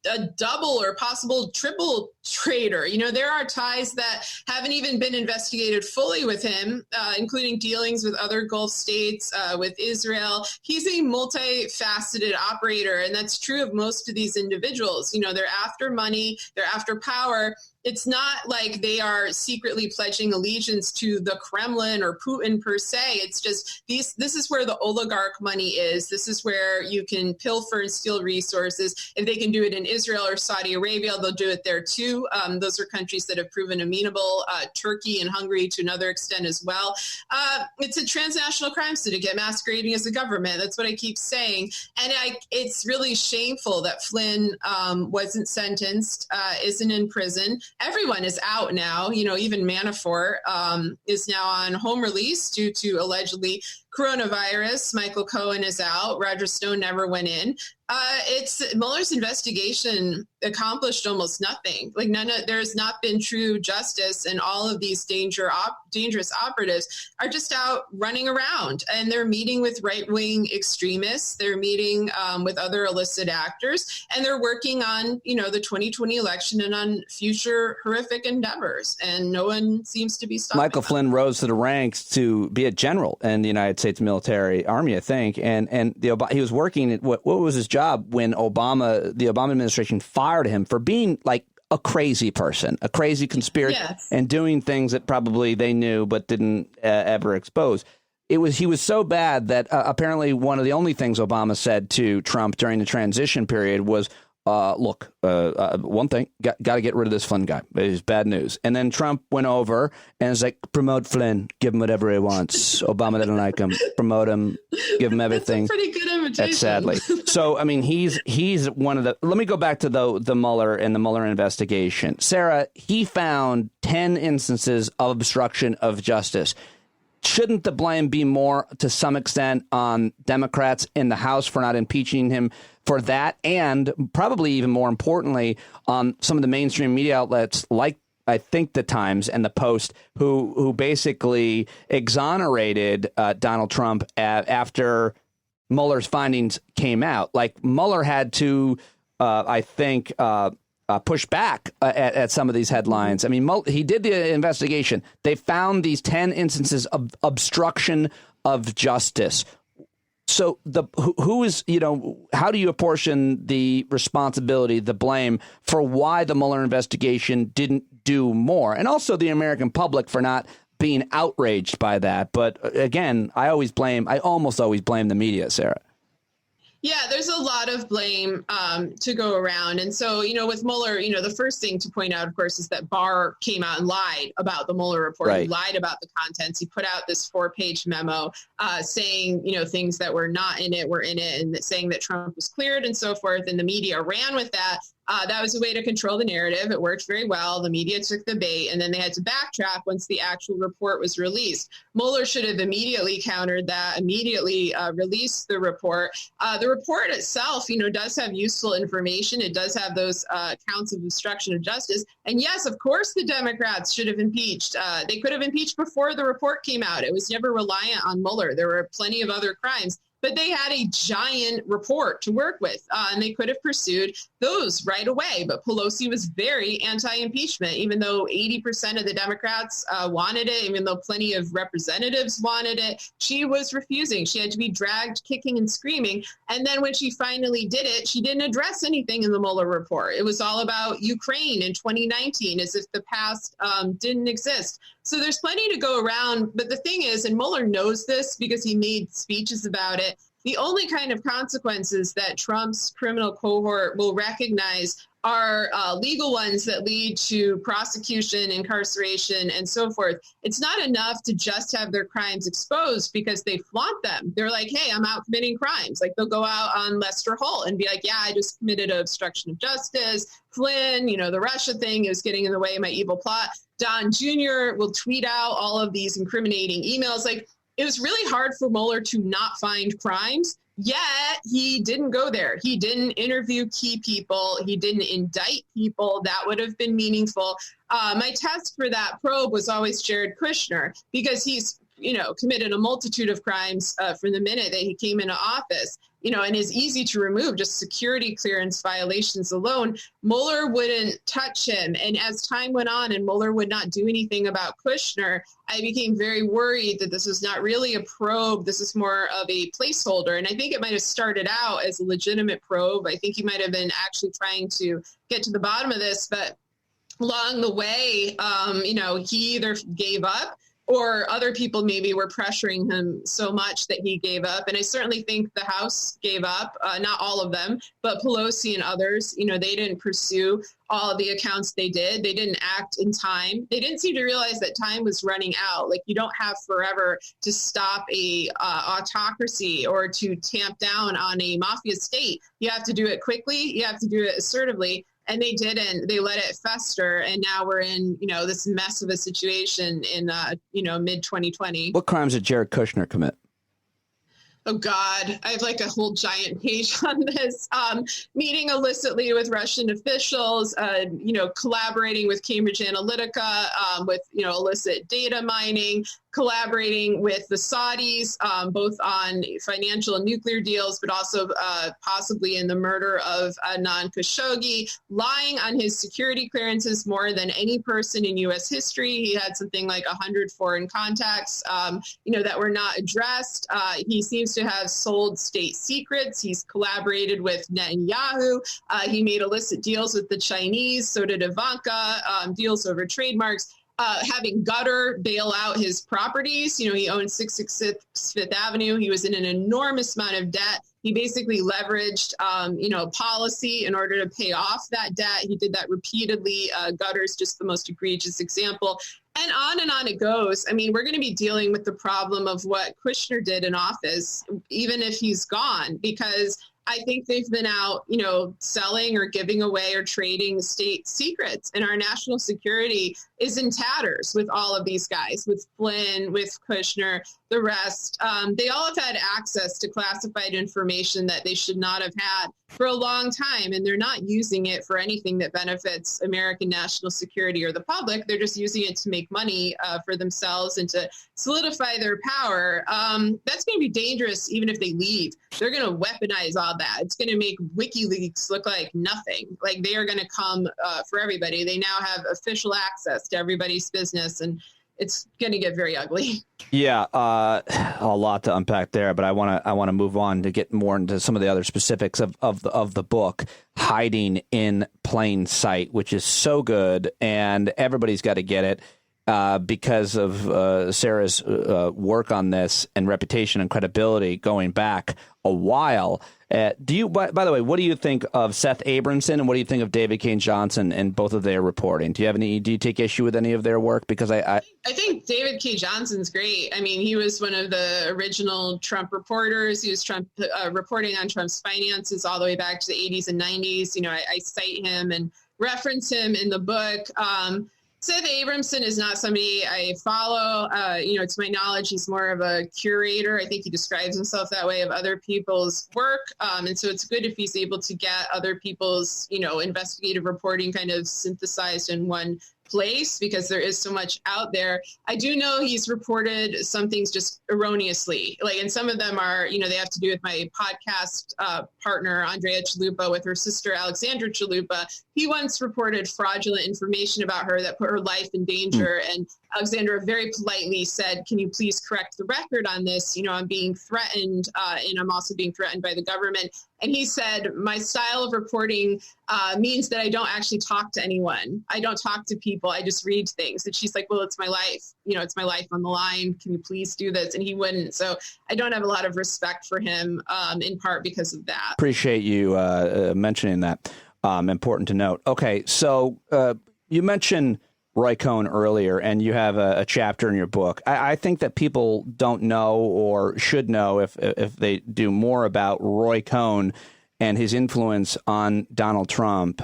a double or possible triple traitor. There are ties that haven't even been investigated fully with him, including dealings with other Gulf states, with Israel. He's a multifaceted operator, and that's true of most of these individuals. They're after money, they're after power. It's not like they are secretly pledging allegiance to the Kremlin or Putin per se. It's just this is where the oligarch money is. This is where you can pilfer and steal resources. If they can do it in Israel or Saudi Arabia, they'll do it there too. Those are countries that have proven amenable. Turkey and Hungary to another extent as well. It's a transnational crime syndicate masquerading as a government. That's what I keep saying. And it's really shameful that Flynn wasn't sentenced, isn't in prison. Everyone is out now. Even Manafort is now on home release due to allegedly coronavirus. Michael Cohen is out. Roger Stone never went in. Mueller's investigation accomplished almost nothing. Like there has not been true justice, and all of these dangerous operatives are just out running around, and they're meeting with right-wing extremists. They're meeting with other illicit actors, and they're working on, the 2020 election and on future horrific endeavors. And no one seems to be stopping. Michael Flynn rose to the ranks to be a general in the United States military army, I think, and he was working at what was his job when the Obama administration fired him for being like a crazy person, a crazy conspiracy, and doing things that probably they knew but didn't ever expose. He was so bad that apparently one of the only things Obama said to Trump during the transition period was, look, one thing, got to get rid of this Flynn guy. It's bad news. And then Trump went over and was like, promote Flynn, give him whatever he wants. Obama didn't like him. Promote him, give him everything. That's a pretty good imitation. Sadly. So, I mean, he's one of the. Let me go back to the Mueller and the Mueller investigation. Sarah, he found 10 instances of obstruction of justice. Shouldn't the blame be more, to some extent, on Democrats in the House for not impeaching him for that, and probably even more importantly, on some of the mainstream media outlets like, I think, the Times and the Post, who basically exonerated Donald Trump after Mueller's findings came out? Like, Mueller had to, I think, push back at some of these headlines. I mean, he did the investigation. They found these 10 instances of obstruction of justice. So who is, how do you apportion the responsibility, the blame for why the Mueller investigation didn't do more? And also the American public for not being outraged by that. But again, I almost always blame the media, Sarah. Yeah, there's a lot of blame to go around. And so, with Mueller, the first thing to point out, of course, is that Barr came out and lied about the Mueller report. Right. He lied about the contents. He put out this 4-page memo saying, things that were not in it were in it, and saying that Trump was cleared and so forth. And the media ran with that. That was a way to control the narrative. It worked very well. The media took the bait, and then they had to backtrack once the actual report was released. Mueller should have immediately countered that, immediately released the report. The report itself, does have useful information. It does have those counts of obstruction of justice. And yes, of course, the Democrats should have impeached. They could have impeached before the report came out. It was never reliant on Mueller. There were plenty of other crimes. But they had a giant report to work with, and they could have pursued those right away. But Pelosi was very anti-impeachment, even though 80% of the Democrats wanted it, even though plenty of representatives wanted it. She was refusing. She had to be dragged kicking and screaming. And then when she finally did it, she didn't address anything in the Mueller report. It was all about Ukraine in 2019, as if the past didn't exist. So there's plenty to go around. But the thing is, and Mueller knows this because he made speeches about it, the only kind of consequences that Trump's criminal cohort will recognize are legal ones that lead to prosecution, incarceration, and so forth. It's not enough to just have their crimes exposed because they flaunt them. They're like, hey, I'm out committing crimes. Like, they'll go out on Lester Holt and be like, yeah, I just committed an obstruction of justice. Flynn, the Russia thing is getting in the way of my evil plot. Don Jr. will tweet out all of these incriminating emails. Like, it was really hard for Mueller to not find crimes, yet he didn't go there. He didn't interview key people. He didn't indict people. That would have been meaningful. My test for that probe was always Jared Kushner, because he's committed a multitude of crimes from the minute that he came into office, and is easy to remove, just security clearance violations alone. Mueller wouldn't touch him. And as time went on and Mueller would not do anything about Kushner, I became very worried that this was not really a probe. This is more of a placeholder. And I think it might have started out as a legitimate probe. I think he might have been actually trying to get to the bottom of this. But along the way, he either gave up, or other people maybe were pressuring him so much that he gave up. And I certainly think the House gave up, not all of them, but Pelosi and others, they didn't pursue all of the accounts they did. They didn't act in time. They didn't seem to realize that time was running out. Like, you don't have forever to stop a autocracy or to tamp down on a mafia state. You have to do it quickly. You have to do it assertively. And they didn't. They let it fester, and now we're in, this mess of a situation in, mid-2020. What crimes did Jared Kushner commit? Oh, God, I have like a whole giant page on this. Meeting illicitly with Russian officials, collaborating with Cambridge Analytica, with, illicit data mining, collaborating with the Saudis, both on financial and nuclear deals, but also possibly in the murder of Adnan Khashoggi, lying on his security clearances more than any person in U.S. history. He had something like 100 foreign contacts, that were not addressed. He seems to have sold state secrets. He's collaborated with Netanyahu. He made illicit deals with the Chinese. So did Ivanka, deals over trademarks. Having Gutter bail out his properties. He owned 666 Fifth Avenue. He was in an enormous amount of debt. He basically leveraged, policy in order to pay off that debt. He did that repeatedly. Gutter's just the most egregious example. And on it goes. I mean, we're going to be dealing with the problem of what Kushner did in office, even if he's gone, because I think they've been out, selling or giving away or trading state secrets. And our national security is in tatters with all of these guys, with Flynn, with Kushner, the rest. They all have had access to classified information that they should not have had for a long time. And they're not using it for anything that benefits American national security or the public. They're just using it to make money for themselves and to solidify their power. That's going to be dangerous even if they leave. They're going to weaponize all that. It's going to make WikiLeaks look like nothing. Like they are going to come for everybody. They now have official access to everybody's business, and it's going to get very ugly. Yeah, a lot to unpack there, but I want to move on to get more into some of the other specifics of the book, Hiding in Plain Sight, which is so good, and everybody's got to get it because of Sarah's work on this and reputation and credibility going back a while. By the way, what do you think of Seth Abramson and what do you think of David Kane Johnson and both of their reporting? Do you take issue with any of their work? Because I think David K. Johnson's great. I mean, he was one of the original Trump reporters. He was reporting on Trump's finances all the way back to the 80s and 90s. I cite him and reference him in the book. Seth Abramson is not somebody I follow. To my knowledge, he's more of a curator. I think he describes himself that way of other people's work. And so it's good if he's able to get other people's, investigative reporting kind of synthesized in one place, because there is so much out there. I do know he's reported some things just erroneously, and some of them are, they have to do with my podcast partner, Andrea Chalupa, with her sister, Alexandra Chalupa. He once reported fraudulent information about her that put her life in danger. And Alexandra very politely said, can you please correct the record on this? I'm being threatened, and I'm also being threatened by the government. And he said, my style of reporting means that I don't actually talk to anyone. I don't talk to people. I just read things. And she's like, well, it's my life. It's my life on the line. Can you please do this? And he wouldn't. So I don't have a lot of respect for him, in part because of that. Appreciate you mentioning that. Important to note. Okay, so you mentioned Roy Cohn earlier, and you have a chapter in your book. I think that people don't know or should know if they do more about Roy Cohn and his influence on Donald Trump.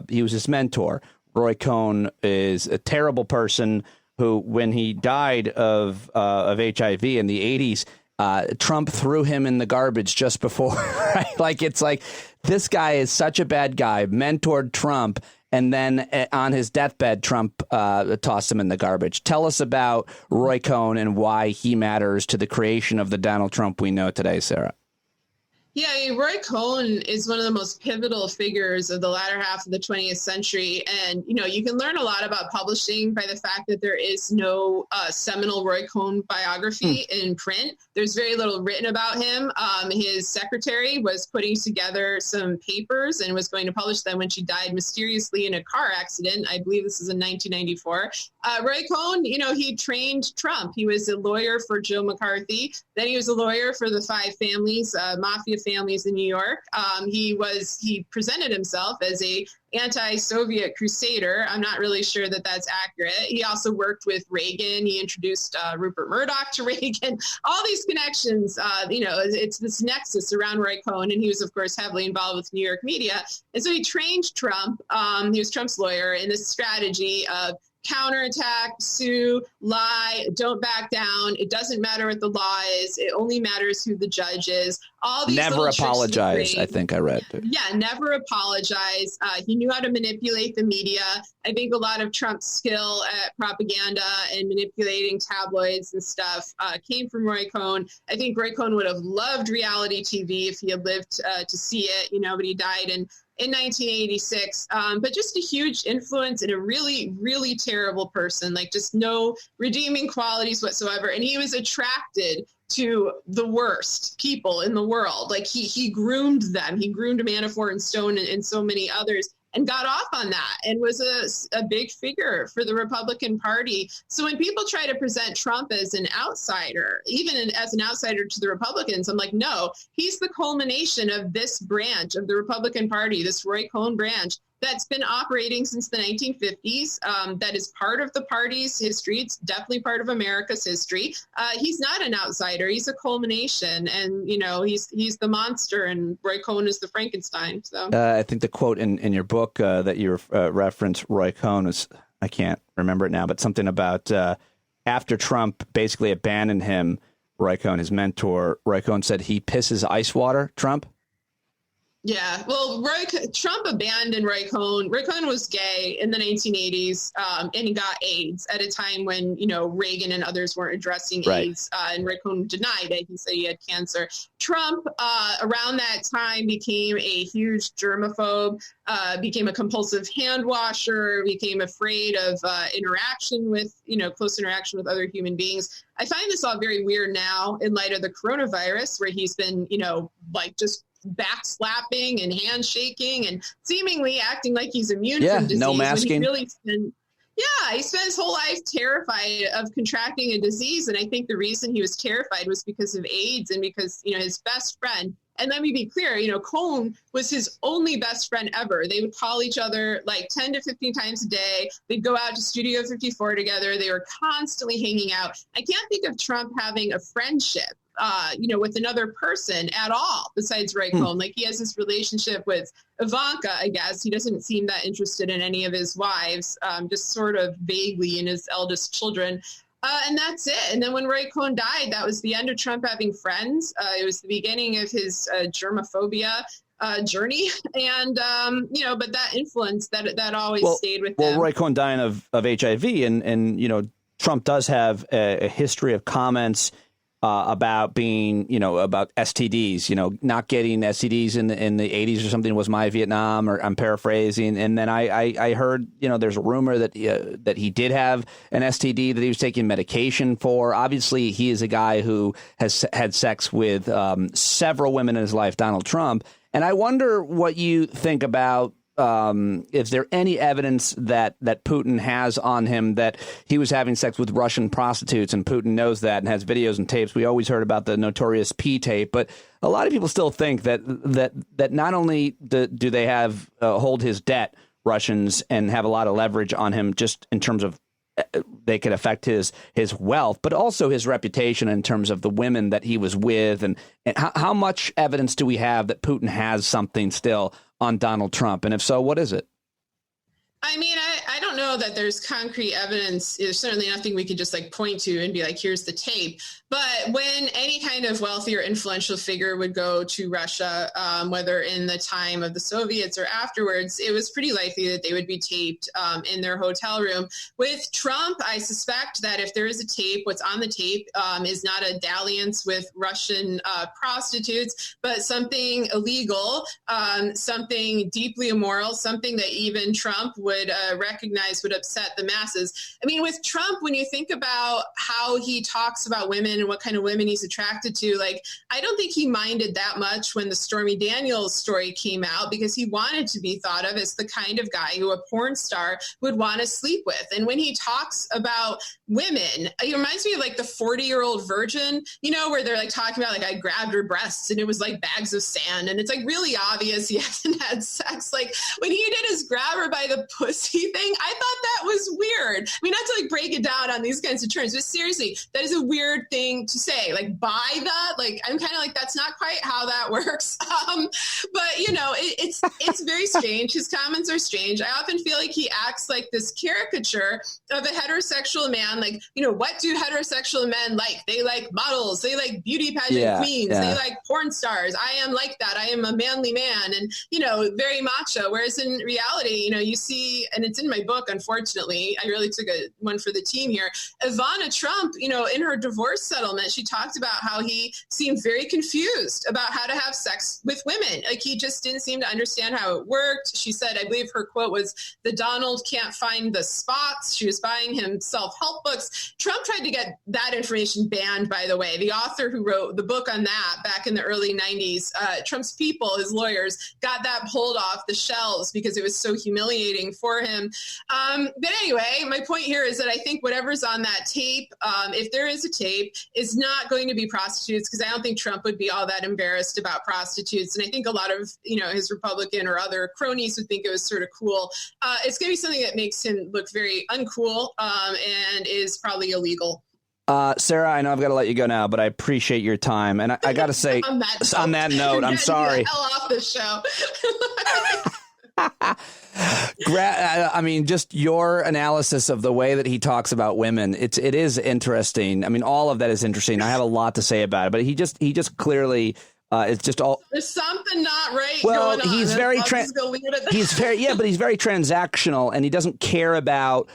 He was his mentor. Roy Cohn is a terrible person who, when he died of HIV in the 80s, Trump threw him in the garbage just before. Right? It's like this guy is such a bad guy, mentored Trump, and then on his deathbed, Trump tossed him in the garbage. Tell us about Roy Cohn and why he matters to the creation of the Donald Trump we know today, Sarah. Yeah, Roy Cohn is one of the most pivotal figures of the latter half of the 20th century. And, you can learn a lot about publishing by the fact that there is no seminal Roy Cohn biography in print. There's very little written about him. His secretary was putting together some papers and was going to publish them when she died mysteriously in a car accident. I believe this is in 1994. Roy Cohn, he trained Trump. He was a lawyer for Joe McCarthy. Then he was a lawyer for the five families, mafia families in New York. He presented himself as a anti-Soviet crusader. I'm not really sure that that's accurate. He also worked with Reagan. He introduced Rupert Murdoch to Reagan. All these connections, it's this nexus around Roy Cohn. And he was, of course, heavily involved with New York media. And so he trained Trump. He was Trump's lawyer in this strategy of counterattack, sue, lie, don't back down. It doesn't matter what the law is. It only matters who the judge is. All these never apologize, I think I read. Yeah, never apologize. He knew how to manipulate the media. I think a lot of Trump's skill at propaganda and manipulating tabloids and stuff came from Roy Cohn. I think Roy Cohn would have loved reality TV if he had lived to see it, but he died in 1986, but just a huge influence and a really, really terrible person, like just no redeeming qualities whatsoever. And he was attracted to the worst people in the world. Like he groomed them. He groomed Manafort and Stone and so many others, and got off on that and was a big figure for the Republican Party. So when people try to present Trump as an outsider, even as an outsider to the Republicans, I'm like, no, he's the culmination of this branch of the Republican Party, this Roy Cohn branch that's been operating since the 1950s. That is part of the party's history. It's definitely part of America's history. He's not an outsider. He's a culmination, and he's the monster, and Roy Cohn is the Frankenstein. So I think the quote in your book that you referenced Roy Cohn is, I can't remember it now, but something about after Trump basically abandoned him, Roy Cohn, his mentor, Roy Cohn said he pisses ice water, Trump. Yeah, well, Trump abandoned Roy Cohn. Roy Cohn was gay in the 1980s, and he got AIDS at a time when, Reagan and others weren't addressing AIDS, and Roy Cohn denied it. He said he had cancer. Trump, around that time, became a huge germaphobe, became a compulsive hand washer, became afraid of interaction with, close interaction with other human beings. I find this all very weird now in light of the coronavirus, where he's been, just backslapping and handshaking and seemingly acting like he's immune from disease. No masking. He spent his whole life terrified of contracting a disease. And I think the reason he was terrified was because of AIDS and because, his best friend, and let me be clear, Cohn was his only best friend ever. They would call each other like 10 to 15 times a day. They'd go out to Studio 54 together. They were constantly hanging out. I can't think of Trump having a friendship with another person at all besides Roy Cohn. Like he has this relationship with Ivanka, I guess. He doesn't seem that interested in any of his wives, just sort of vaguely in his eldest children. And that's it. And then when Roy Cohn died, that was the end of Trump having friends. It was the beginning of his germophobia journey. And, but that influence, that always stayed with him. Well, Roy Cohn dying of HIV, and Trump does have a history of comments about being, about STDs, not getting STDs in the 80s or something was my Vietnam, or I'm paraphrasing. And then I heard, there's a rumor that he did have an STD that he was taking medication for. Obviously, he is a guy who has had sex with several women in his life, Donald Trump. And I wonder what you think about is there any evidence that Putin has on him that he was having sex with Russian prostitutes, and Putin knows that and has videos and tapes? We always heard about the notorious P tape, but a lot of people still think that not only do they have hold his debt, Russians, and have a lot of leverage on him just in terms of they could affect his wealth, but also his reputation in terms of the women that he was with. And how much evidence do we have that Putin has something still on Donald Trump? And if so, what is it? I mean, I don't know that there's concrete evidence. There's certainly nothing we could just point to and be like, here's the tape. But when any kind of wealthy or influential figure would go to Russia, whether in the time of the Soviets or afterwards, it was pretty likely that they would be taped in their hotel room. With Trump, I suspect that if there is a tape, what's on the tape is not a dalliance with Russian prostitutes, but something illegal, something deeply immoral, something that even Trump would recognize would upset the masses. I mean, with Trump, when you think about how he talks about women and what kind of women he's attracted to, I don't think he minded that much when the Stormy Daniels story came out, because he wanted to be thought of as the kind of guy who a porn star would want to sleep with. And when he talks about women, it reminds me of the 40-year-old virgin, where they're talking about I grabbed her breasts and it was like bags of sand. And it's really obvious he hasn't had sex. When he did his grab her by the pussy thing, I thought that was weird. I mean, not to like break it down on these kinds of terms, but seriously, that is a weird thing to say. Like, buy that? Like, I'm kind of like, that's not quite how that works. But you know, it's very strange. His comments are strange. I often feel like he acts like this caricature of a heterosexual man. Like, you know, what do heterosexual men like? They like models. They like beauty pageant queens. They like porn stars. I am like that. I am a manly man, and you know, very macho. Whereas in reality, you know, you see, and it's in my book, unfortunately, I really took one for the team here. Ivana Trump, you know, in her divorce settlement, she talked about how he seemed very confused about how to have sex with women. Like, he just didn't seem to understand how it worked. She said, I believe her quote was, "The Donald can't find the spots." She was buying him self-help books. Trump tried to get that information banned, by the way. The author who wrote the book on that back in the early 90s, Trump's people, his lawyers, got that pulled off the shelves because it was so humiliating for him. But anyway, my point here is that I think whatever's on that tape, if there is a tape, is not going to be prostitutes, because I don't think Trump would be all that embarrassed about prostitutes. And I think a lot of, you know, his Republican or other cronies would think it was sort of cool. It's going to be something that makes him look very uncool and is probably illegal. Sarah, I know I've got to let you go now, but I appreciate your time. And I got to say, on that note, I'm sorry. Get the hell off this show. I mean, just your analysis of the way that he talks about women, it is interesting. I mean, all of that is interesting. I have a lot to say about it, but he just clearly it's just all. There's something not right. Well, going on. he's very but he's very transactional, and he doesn't care about.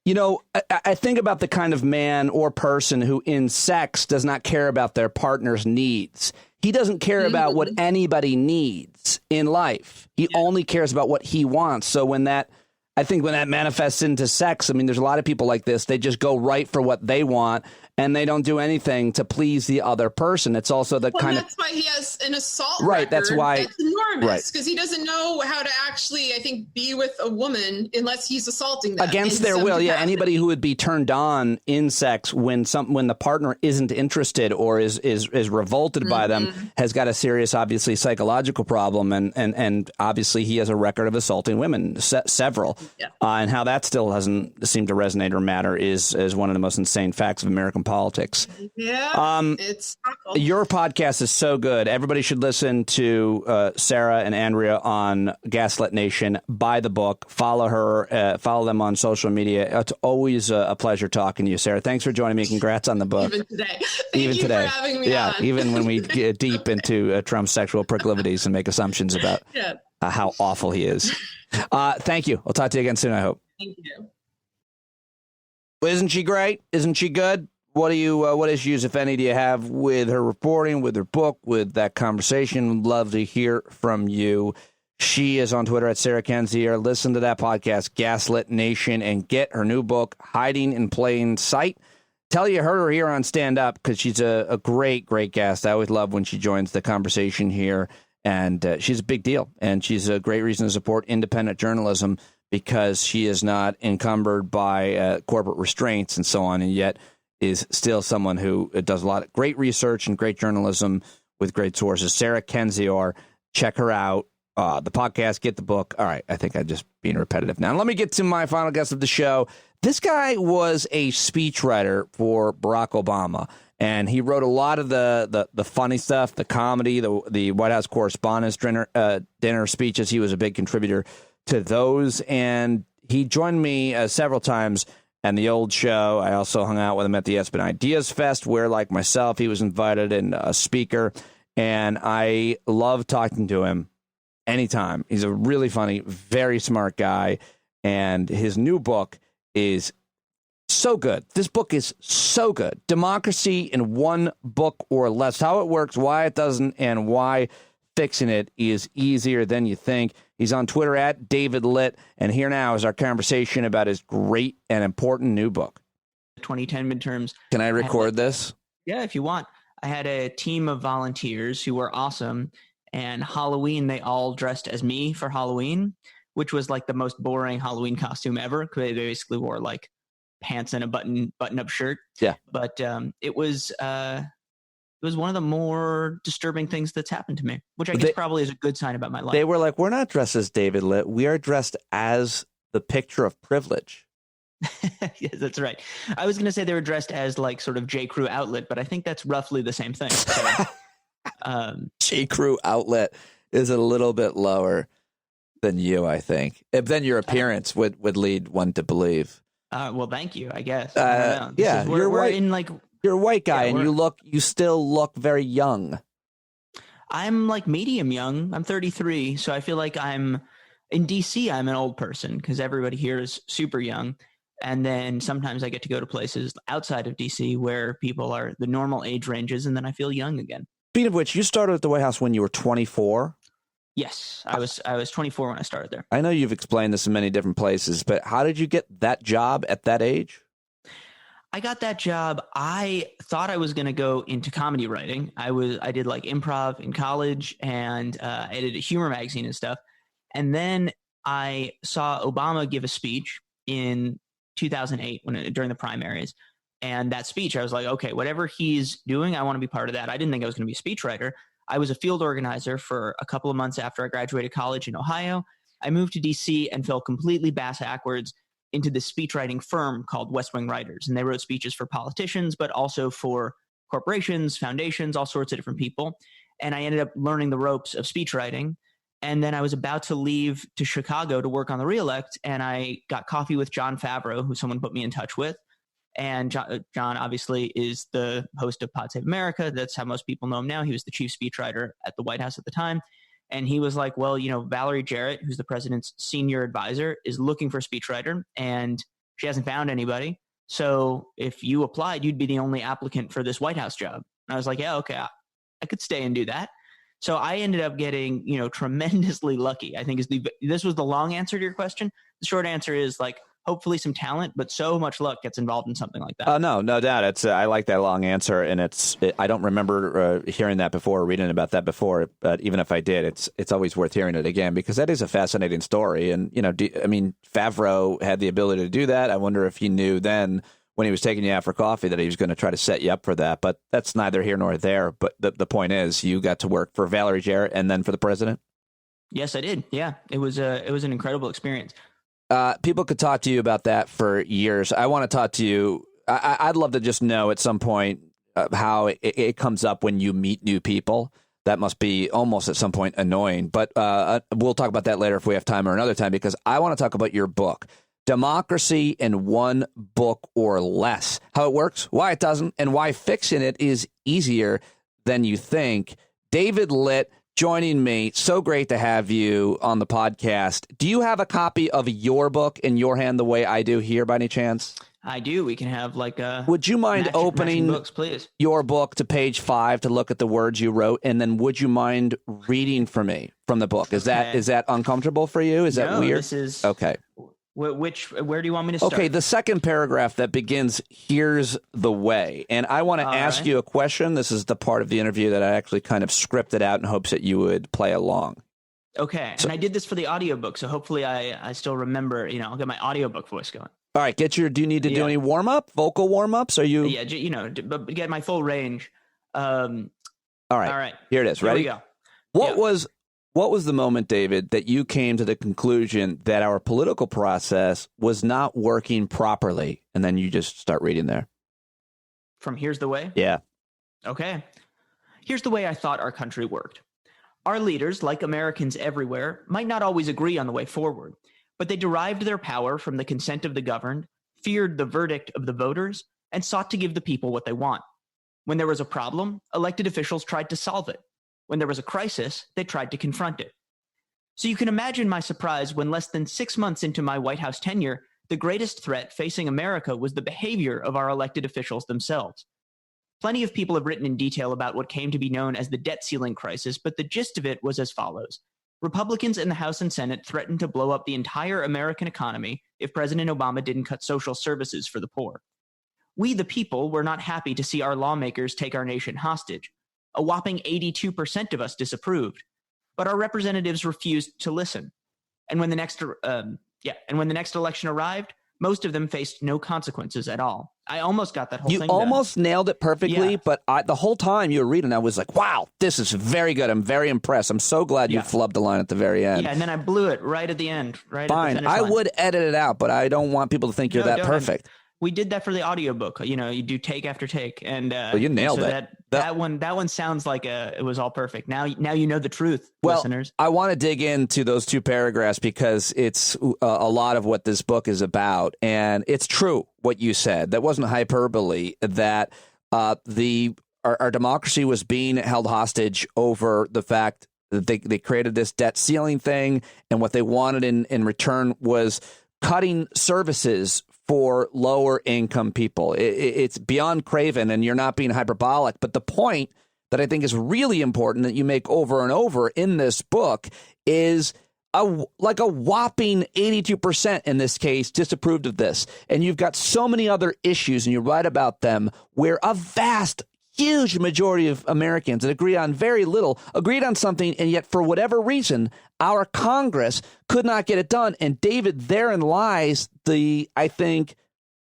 You know, I think about the kind of man or person who in sex does not care about their partner's needs. He doesn't care about what anybody needs in life. He only cares about what he wants. So when that manifests into sex, I mean, there's a lot of people like this. They just go right for what they want, and they don't do anything to please the other person. It's also that's why he has an assault record. That's why that's enormous, because he doesn't know how to actually, I think, be with a woman unless he's assaulting them against their will. Yeah, anybody who would be turned on in sex when the partner isn't interested or is revolted by them has got a serious, obviously, psychological problem, and obviously he has a record of assaulting women, several, and how that still doesn't seem to resonate or matter is one of the most insane facts of American politics. Yeah, it's awful. Your podcast is so good. Everybody should listen to Sarah and Andrea on Gaslit Nation. Buy the book. Follow her. Follow them on social media. It's always a pleasure talking to you, Sarah. Thanks for joining me. Congrats on the book. Even today. Thank you for having me on. Even when we get deep into Trump's sexual proclivities and make assumptions about how awful he is. Thank you. I'll talk to you again soon, I hope. Thank you. Isn't she great? Isn't she good? What issues, if any, do you have with her reporting, with her book, with that conversation? Love to hear from you. She is on Twitter at Sarah Kendzior. Listen to that podcast, Gaslit Nation, and get her new book, Hiding in Plain Sight. Tell you heard her here on Stand Up, because she's a great, great guest. I always love when she joins the conversation here, and she's a big deal, and she's a great reason to support independent journalism, because she is not encumbered by corporate restraints and so on, and yet is still someone who does a lot of great research and great journalism with great sources. Sarah Kendzior, check her out. The podcast, get the book. All right, I think I'm just being repetitive now. Let me get to my final guest of the show. This guy was a speechwriter for Barack Obama, and he wrote a lot of the funny stuff, the comedy, the White House Correspondents' dinner speeches. He was a big contributor to those, and he joined me several times and the old show. I also hung out with him at the ESPN Ideas Fest, where, like myself, he was invited and a speaker, and I love talking to him anytime. He's a really funny, very smart guy, and his new book is so good. This book is so good. Democracy in One Book or Less. How it works, why it doesn't, and why fixing it is easier than you think. He's on Twitter at David Litt, and here now is our conversation about his great and important new book. 2010 midterms. Can I record this? Yeah, if you want. I had a team of volunteers who were awesome, and Halloween, they all dressed as me for Halloween, which was like the most boring Halloween costume ever, because they basically wore like pants and a button-up shirt. Yeah. But it was one of the more disturbing things that's happened to me, which I guess probably is a good sign about my life. They were like, we're not dressed as David Litt. We are dressed as the picture of privilege. Yes, that's right. I was going to say they were dressed as like sort of J. Crew outlet, but I think that's roughly the same thing. So, J. Crew outlet is a little bit lower than you, I think. Then your appearance would lead one to believe. Well, thank you, I guess. I don't know. Yeah, we're white. in like You're a white guy, and you still look very young. I'm like medium young. I'm 33, so I feel like I'm in DC. I'm an old person because everybody here is super young. And then sometimes I get to go to places outside of DC where people are the normal age ranges, and then I feel young again. Speaking of which, you started at the White House when you were 24. Yes, I was 24 when I started there. I know you've explained this in many different places, but how did you get that job at that age? I got that job. I thought I was going to go into comedy writing. I did like improv in college, and I edited a humor magazine and stuff. And then I saw Obama give a speech in 2008 during the primaries. And that speech, I was like, okay, whatever he's doing, I want to be part of that. I didn't think I was going to be a speechwriter. I was a field organizer for a couple of months after I graduated college in Ohio. I moved to DC and fell completely backwards into this speechwriting firm called West Wing Writers. And they wrote speeches for politicians, but also for corporations, foundations, all sorts of different people. And I ended up learning the ropes of speechwriting. And then I was about to leave to Chicago to work on the Reelect, and I got coffee with Jon Favreau, who someone put me in touch with. And John obviously is the host of Pod Save America. That's how most people know him now. He was the chief speechwriter at the White House at the time. And he was like, well, Valerie Jarrett, who's the president's senior advisor, is looking for a speechwriter, and she hasn't found anybody. So if you applied, you'd be the only applicant for this White House job. And I was like, yeah, okay, I could stay and do that. So I ended up getting, tremendously lucky, I think this was the long answer to your question. The short answer is like, hopefully some talent, but so much luck gets involved in something like that. No doubt. It's I like that long answer, and I don't remember hearing that before or reading about that before, but even if I did, it's always worth hearing it again because that is a fascinating story. And, Favreau had the ability to do that. I wonder if he knew then when he was taking you out for coffee that he was going to try to set you up for that, but that's neither here nor there. But the point is you got to work for Valerie Jarrett and then for the president? Yes, I did. Yeah, it was an incredible experience. People could talk to you about that for years. I want to talk to you. I'd love to just know at some point how it comes up when you meet new people. That must be almost at some point annoying. But we'll talk about that later if we have time or another time, because I want to talk about your book, Democracy in One Book or Less, how it works, why it doesn't, and why fixing it is easier than you think. David Litt joining me. So great to have you on the podcast. Do you have a copy of your book in your hand the way I do here by any chance? I do. We can have like a... Would you mind opening books, please? Your book to page 5 to look at the words you wrote, and then would you mind reading for me from the book? Is that uncomfortable for you? Is that weird? This is... Okay. Where do you want me to start? Okay, the second paragraph that begins, here's the way. And I want to ask you a question. This is the part of the interview that I actually kind of scripted out in hopes that you would play along. Okay, and I did this for the audiobook, so hopefully I still remember, I'll get my audiobook voice going. All right, do you need to do any warm-up, vocal warm-ups? Are you... Yeah, but get my full range. All right, here it is. Ready? Here we go. What was the moment, David, that you came to the conclusion that our political process was not working properly? And then you just start reading there. From Here's the Way? Yeah. Okay. Here's the way I thought our country worked. Our leaders, like Americans everywhere, might not always agree on the way forward, but they derived their power from the consent of the governed, feared the verdict of the voters, and sought to give the people what they want. When there was a problem, elected officials tried to solve it. When there was a crisis, they tried to confront it. So you can imagine my surprise when less than 6 months into my White House tenure, the greatest threat facing America was the behavior of our elected officials themselves. Plenty of people have written in detail about what came to be known as the debt ceiling crisis, but the gist of it was as follows. Republicans in the House and Senate threatened to blow up the entire American economy if President Obama didn't cut social services for the poor. We, the people, were not happy to see our lawmakers take our nation hostage. A whopping 82% of us disapproved, but our representatives refused to listen. And when the next election arrived, most of them faced no consequences at all. I almost got that whole thing You almost nailed it perfectly, Yeah. but the whole time you were reading, I was like, wow, this is very good. I'm very impressed. I'm so glad you flubbed the line at the very end. Yeah, and then I blew it right at the end. Right Fine. at the finish I line. would edit it out, but I don't want people to think you're that don't. perfect. We did that for the audiobook. You know, you do take after take, and you nailed so it. That one sounds like it was all perfect. Now you know the truth, Well, listeners. I want to dig into those 2 paragraphs because it's a lot of what this book is about, and it's true what you said. That wasn't hyperbole. That our democracy was being held hostage over the fact that they created this debt ceiling thing, and what they wanted in return was cutting services for lower income people. It's beyond craven, and you're not being hyperbolic. But the point that I think is really important that you make over and over in this book is a whopping 82% in this case disapproved of this. And you've got so many other issues, and you write about them, where a huge majority of Americans that agree on very little agreed on something, and yet for whatever reason, our Congress could not get it done. And David, therein lies I think,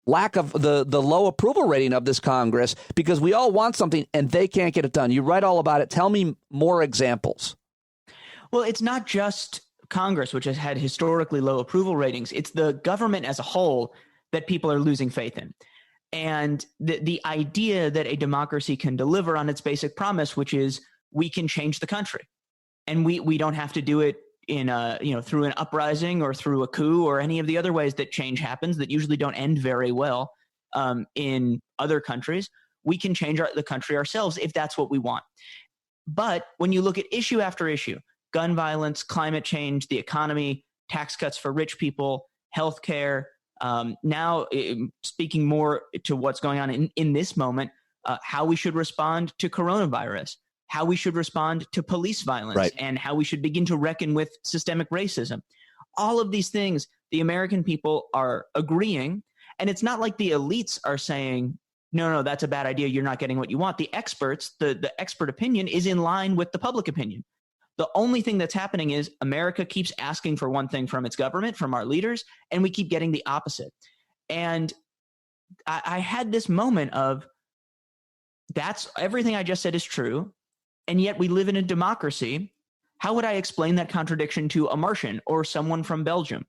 lack of the low approval rating of this Congress, because we all want something and they can't get it done. You write all about it. Tell me more examples. Well, it's not just Congress, which has had historically low approval ratings. It's the government as a whole that people are losing faith in. And the idea that a democracy can deliver on its basic promise, which is we can change the country, and we don't have to do it in through an uprising or through a coup or any of the other ways that change happens that usually don't end very well in other countries. We can change the country ourselves if that's what we want. But when you look at issue after issue, gun violence, climate change, the economy, tax cuts for rich people, healthcare. Now, speaking more to what's going on in this moment, how we should respond to coronavirus, how we should respond to police violence, right, and how we should begin to reckon with systemic racism. All of these things, the American people are agreeing, and it's not like the elites are saying, no, that's a bad idea, you're not getting what you want. The experts, the expert opinion is in line with the public opinion. The only thing that's happening is America keeps asking for one thing from its government, from our leaders, and we keep getting the opposite. And I had this moment of, that's everything I just said is true, and yet we live in a democracy. How would I explain that contradiction to a Martian or someone from Belgium?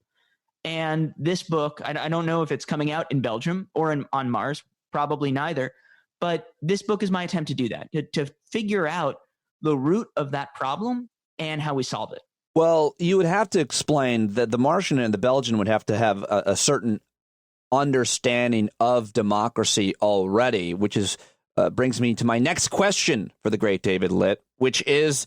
And this book, I don't know if it's coming out in Belgium or on Mars, probably neither, but this book is my attempt to do that, to figure out the root of that problem and how we solve it. Well, you would have to explain that the Martian and the Belgian would have to have a certain understanding of democracy already, which is brings me to my next question for the great David Litt, which is,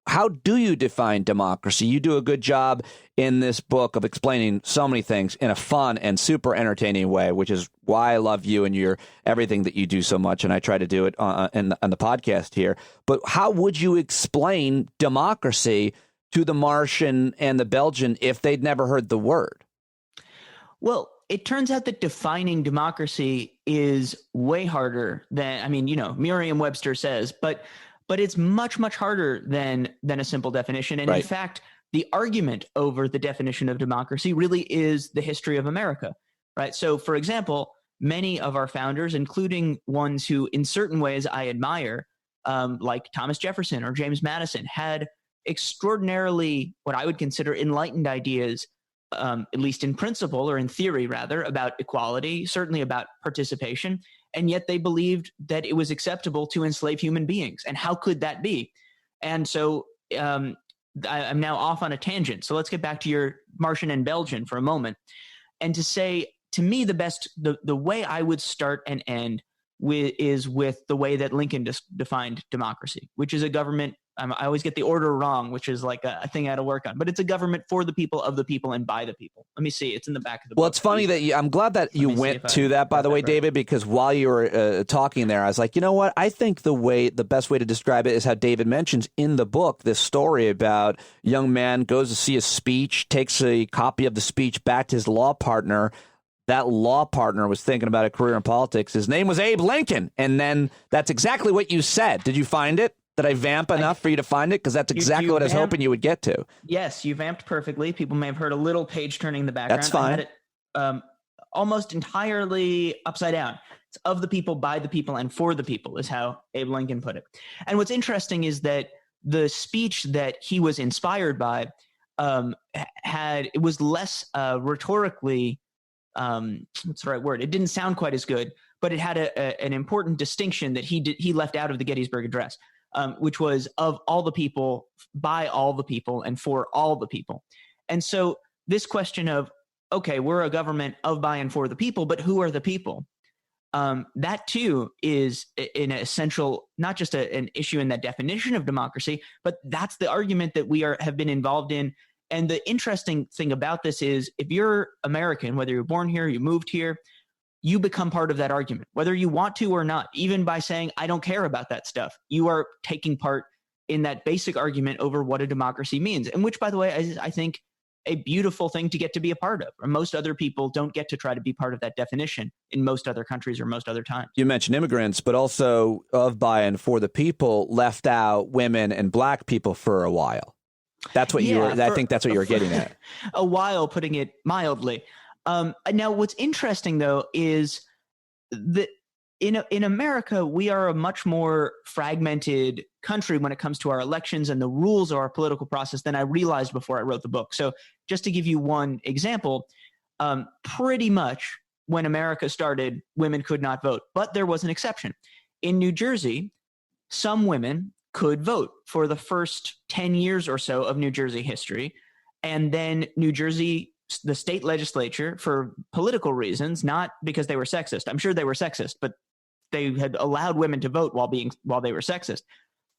how do you define democracy? You do a good job in this book of explaining so many things in a fun and super entertaining way, which is why I love you and your everything that you do so much. And I try to do it on the podcast here. But how would you explain democracy to the Martian and the Belgian if they'd never heard the word? Well, it turns out that defining democracy is way harder than, Merriam-Webster says, but it's much, much harder than a simple definition. And right. In fact, the argument over the definition of democracy really is the history of America, right? So, for example, many of our founders, including ones who in certain ways I admire, like Thomas Jefferson or James Madison, had extraordinarily what I would consider enlightened ideas, at least in principle or in theory, rather, about equality, certainly about participation. And yet they believed that it was acceptable to enslave human beings. And how could that be? And so I'm now off on a tangent. So let's get back to your Martian and Belgian for a moment. And to say, to me, the way I would start and end is with the way that Lincoln defined democracy, which is a government. I always get the order wrong, which is like a thing I had to work on. But it's a government for the people, of the people, and by the people. Let me see. It's in the back of the book. Well, it's funny that I'm glad that you went to that, by the way, David, because while you were talking there, I was like, you know what? I think the best way to describe it is how David mentions in the book this story about a young man goes to see a speech, takes a copy of the speech back to his law partner. That law partner was thinking about a career in politics. His name was Abe Lincoln. And then that's exactly what you said. Did you find it? Did I vamp enough for you to find it? Because that's exactly what I was hoping you would get to. Yes, you vamped perfectly. People may have heard a little page turning in the background. That's fine. I had it almost entirely upside down. It's of the people, by the people, and for the people is how Abe Lincoln put it. And what's interesting is that the speech that he was inspired by it was less rhetorically, what's the right word? It didn't sound quite as good, but it had an important distinction that he left out of the Gettysburg Address, which was of all the people, by all the people, and for all the people. And so this question of, okay, we're a government of, by, and for the people, but who are the people? That too is an essential, not just an issue in that definition of democracy, but that's the argument that we have been involved in. And the interesting thing about this is if you're American, whether you're born here, you moved here, you become part of that argument, whether you want to or not. Even by saying, I don't care about that stuff, you are taking part in that basic argument over what a democracy means. And which, by the way, is, I think, a beautiful thing to get to be a part of. Most other people don't get to try to be part of that definition in most other countries or most other times. You mentioned immigrants, but also of, by, and for the people left out women and black people for a while. That's what I think that's what you were getting at. A while, putting it mildly. Now, what's interesting, though, is that in America, we are a much more fragmented country when it comes to our elections and the rules of our political process than I realized before I wrote the book. So just to give you one example, pretty much when America started, women could not vote, but there was an exception. In New Jersey, some women could vote for the first 10 years or so of New Jersey history. And then New Jersey, the state legislature, for political reasons, not because they were sexist. I'm sure they were sexist, but they had allowed women to vote while they were sexist.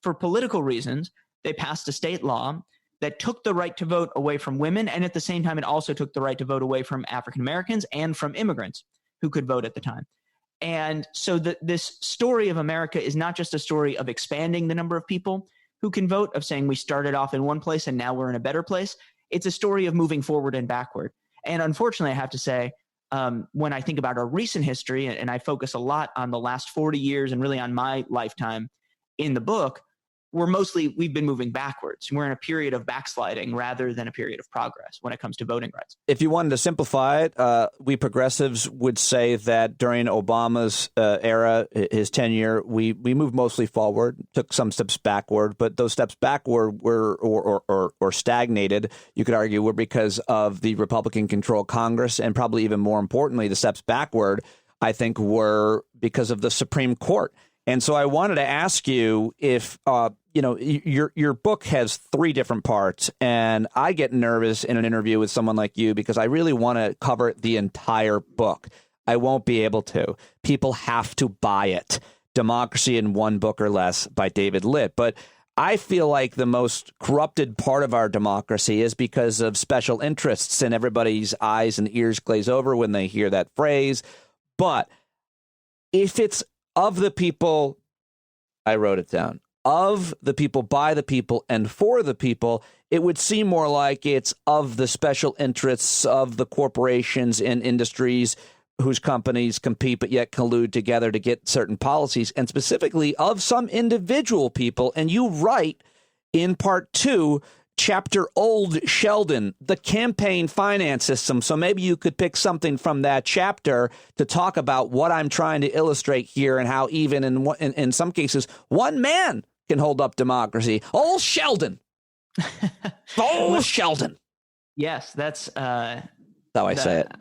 For political reasons, they passed a state law that took the right to vote away from women, and at the same time, it also took the right to vote away from African Americans and from immigrants who could vote at the time. And so this story of America is not just a story of expanding the number of people who can vote, of saying we started off in one place and now we're in a better place. It's a story of moving forward and backward. And unfortunately, I have to say, when I think about our recent history, and I focus a lot on the last 40 years and really on my lifetime in the book, we've been moving backwards. We're in a period of backsliding rather than a period of progress when it comes to voting rights. If you wanted to simplify it, we progressives would say that during Obama's era, his tenure, we moved mostly forward, took some steps backward, but those steps backward were or stagnated, you could argue, were because of the Republican-controlled Congress, and probably even more importantly, the steps backward, I think, were because of the Supreme Court. And so I wanted to ask you if, your book has 3 different parts, and I get nervous in an interview with someone like you because I really want to cover the entire book. I won't be able to. People have to buy it. Democracy in One Book or Less by David Litt. But I feel like the most corrupted part of our democracy is because of special interests, and everybody's eyes and ears glaze over when they hear that phrase. But if it's of the people, I wrote it down, of the people, by the people, and for the people, it would seem more like it's of the special interests of the corporations and industries whose companies compete but yet collude together to get certain policies, and specifically of some individual people. And you write in part 2, chapter Old Sheldon, the campaign finance system. So maybe you could pick something from that chapter to talk about what I'm trying to illustrate here, and how even in some cases, one man can hold up democracy. Old Sheldon. Old Sheldon. Yes, that's how I say it.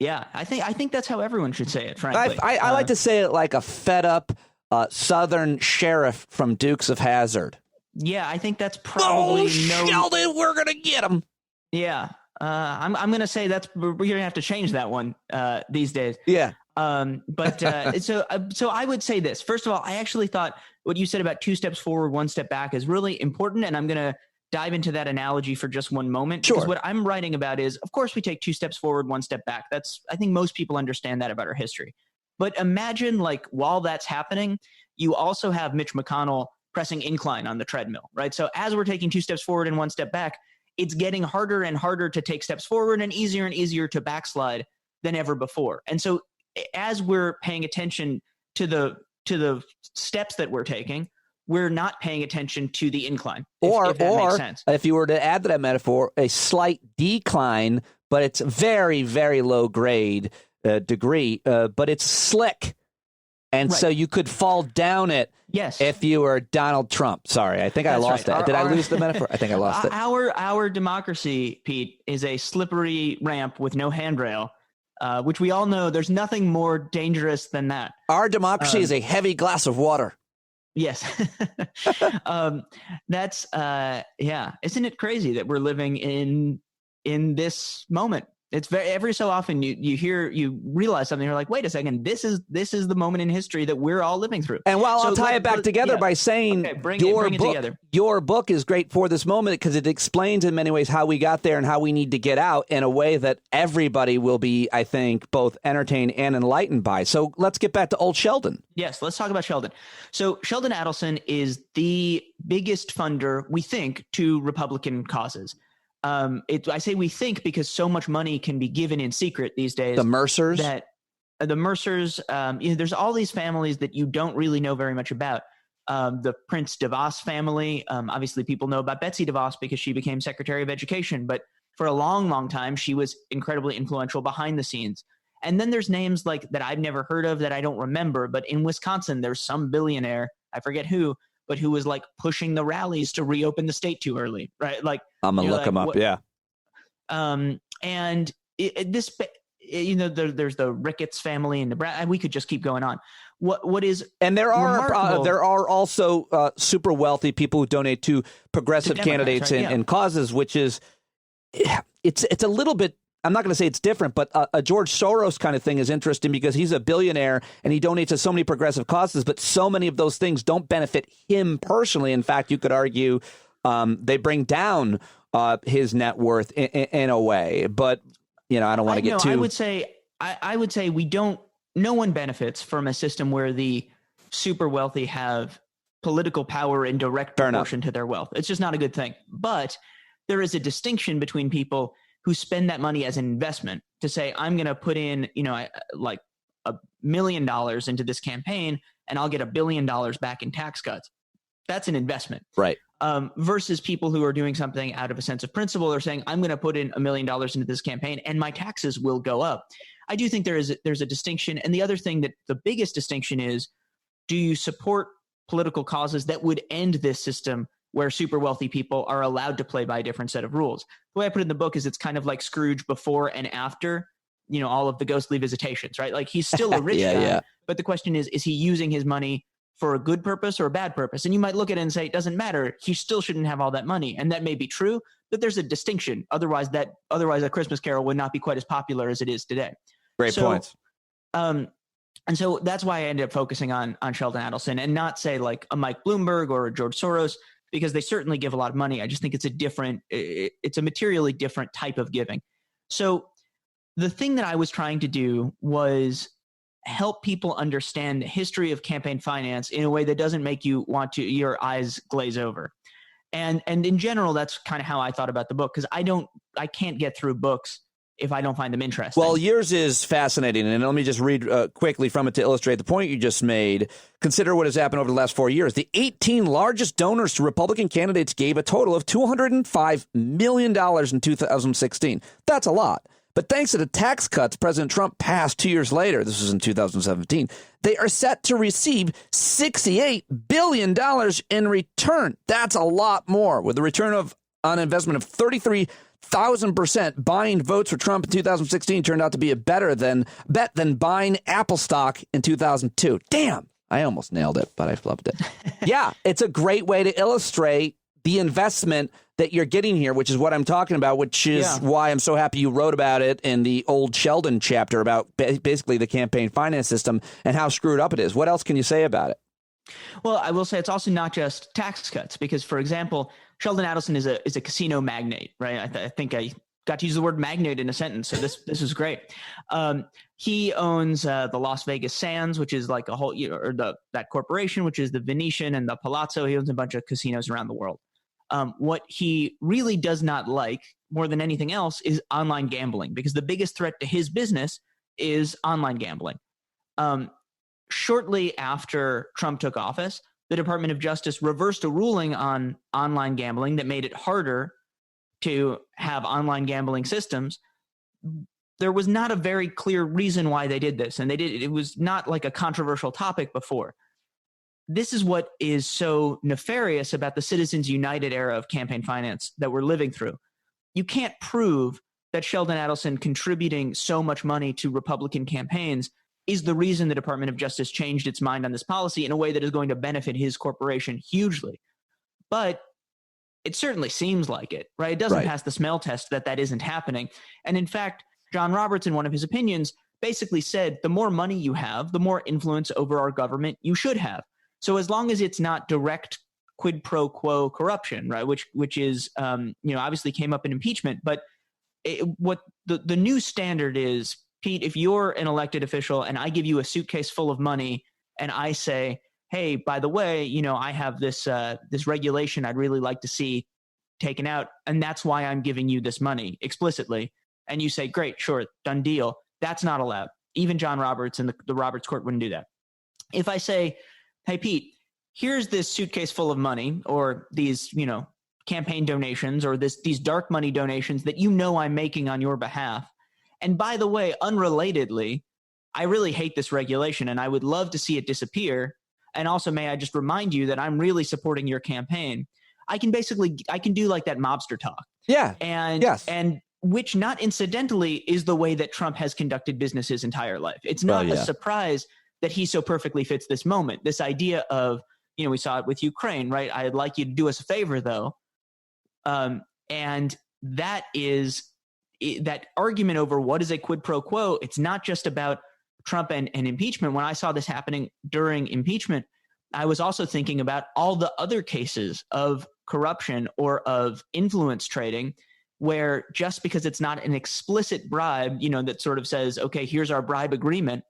Yeah, I think that's how everyone should say it, frankly. I like to say it like a fed-up Southern sheriff from Dukes of Hazzard. Yeah, I think that's probably Sheldon, we're gonna get him. Yeah, I'm gonna say we're gonna have to change that one these days. Yeah. But so I would say this. First of all, I actually thought what you said about 2 steps forward, 1 step back is really important, and I'm gonna dive into that analogy for just one moment. Sure. Because what I'm writing about is, of course, we take 2 steps forward, 1 step back. I think most people understand that about our history. But imagine, like, while that's happening, you also have Mitch McConnell pressing incline on the treadmill, right? So as we're taking 2 steps forward and 1 step back, it's getting harder and harder to take steps forward and easier to backslide than ever before. And so as we're paying attention to the steps that we're taking, we're not paying attention to the incline. If that makes sense. If you were to add to that metaphor, a slight decline, but it's very, very low grade degree, but it's slick. And so you could fall down it if you were Donald Trump. Sorry, I think I lost it. Did I lose the metaphor? I think I lost it. Our democracy, Pete, is a slippery ramp with no handrail, which we all know there's nothing more dangerous than that. Our democracy is a heavy glass of water. Yes. That's, Isn't it crazy that we're living in this moment? It's every so often you realize something. You're like, wait a second, this is the moment in history that we're all living through. And I'll tie it back together by saying your book is great for this moment because it explains in many ways how we got there and how we need to get out in a way that everybody will be, I think, both entertained and enlightened by. So let's get back to old Sheldon. Yes, let's talk about Sheldon. So Sheldon Adelson is the biggest funder, we think, to Republican causes. I say we think because so much money can be given in secret these days. The Mercers? There's all these families that you don't really know very much about. The Prince DeVos family, obviously people know about Betsy DeVos because she became Secretary of Education, but for a long, long time, she was incredibly influential behind the scenes. And then there's names like that I've never heard of that I don't remember, but in Wisconsin, there's some billionaire, I forget who, but who was like pushing the rallies to reopen the state too early, right? Like I'm gonna look him up, yeah. And there's the Ricketts family in Nebraska. We could just keep going on. What is and there are also super wealthy people who donate to progressive candidates and causes, which is it's a little bit. I'm not going to say it's different, but a George Soros kind of thing is interesting because he's a billionaire and he donates to so many progressive causes, but so many of those things don't benefit him personally. In fact, you could argue they bring down his net worth in a way. But, I don't want to get too... I would say no one benefits from a system where the super wealthy have political power in direct proportion to their wealth. It's just not a good thing. But there is a distinction between people who spend that money as an investment to say, I'm going to put in, like $1 million into this campaign and I'll get $1 billion back in tax cuts. That's an investment. Right. Versus people who are doing something out of a sense of principle or saying, I'm going to put in $1 million into this campaign and my taxes will go up. I do think there's a distinction. And the other thing that the biggest distinction is, do you support political causes that would end this system where super wealthy people are allowed to play by a different set of rules? The way I put it in the book is it's kind of like Scrooge before and after, all of the ghostly visitations, right? Like he's still a rich guy, but the question is he using his money for a good purpose or a bad purpose? And you might look at it and say, it doesn't matter. He still shouldn't have all that money. And that may be true, but there's a distinction. Otherwise, A Christmas Carol would not be quite as popular as it is today. Great points. And so that's why I ended up focusing on Sheldon Adelson and not say like a Mike Bloomberg or a George Soros, because they certainly give a lot of money. I just think it's a materially different type of giving. So the thing that I was trying to do was help people understand the history of campaign finance in a way that doesn't make you want to your eyes glaze over. And in general, that's kind of how I thought about the book, because I can't get through books if I don't find them interesting. Well, yours is fascinating, and let me just read quickly from it to illustrate the point you just made. Consider what has happened over the last 4 years. The 18 largest donors to Republican candidates gave a total of $205 million in 2016. That's a lot. But thanks to the tax cuts President Trump passed 2 years later, this was in 2017, they are set to receive $68 billion in return. That's a lot more, with a return on investment of 33,000%. Buying votes for Trump in 2016 turned out to be a better bet than buying Apple stock in 2002. Damn, I almost nailed it, but I flubbed it. Yeah, it's a great way to illustrate the investment that you're getting here, which is what I'm talking about, which is why I'm so happy you wrote about it in the old Sheldon chapter about basically the campaign finance system and how screwed up it is. What else can you say about it? Well, I will say it's also not just tax cuts, because, for example, Sheldon Adelson is a casino magnate, right? I think I got to use the word magnate in a sentence, so this is great. He owns the Las Vegas Sands, which is like a whole, that corporation, which is the Venetian and the Palazzo. He owns a bunch of casinos around the world. What he really does not like more than anything else is online gambling, because the biggest threat to his business is online gambling. Shortly after Trump took office, the Department of Justice reversed a ruling on online gambling that made it harder to have online gambling systems. there was not a very clear reason why they did this. And it was not like a controversial topic before. This is what is so nefarious about the Citizens United era of campaign finance that we're living through. You can't prove that Sheldon Adelson contributing so much money to Republican campaigns is the reason the Department of Justice changed its mind on this policy in a way that is going to benefit his corporation hugely. But it certainly seems like it, right? It doesn't pass the smell test that isn't happening. And in fact, John Roberts, in one of his opinions, basically said the more money you have, the more influence over our government you should have. So as long as it's not direct quid pro quo corruption, right, which is, obviously came up in impeachment, but what the new standard is, Pete, if you're an elected official and I give you a suitcase full of money and I say, hey, by the way, I have this regulation I'd really like to see taken out, and that's why I'm giving you this money explicitly, and you say, great, sure, done deal, that's not allowed. Even John Roberts and the Roberts court wouldn't do that. If I say, hey, Pete, here's this suitcase full of money, or these, campaign donations, or these dark money donations that I'm making on your behalf. And by the way, unrelatedly, I really hate this regulation and I would love to see it disappear. And also, may I just remind you that I'm really supporting your campaign. I can do like that mobster talk. Yeah. And which not incidentally is the way that Trump has conducted business his entire life. It's not a surprise that he so perfectly fits this moment. This idea of, we saw it with Ukraine, right? I'd like you to do us a favor though. And that is that argument over what is a quid pro quo. It's not just about Trump and impeachment. When I saw this happening during impeachment, I was also thinking about all the other cases of corruption or of influence trading, where just because it's not an explicit bribe, that sort of says, okay, here's our bribe agreement,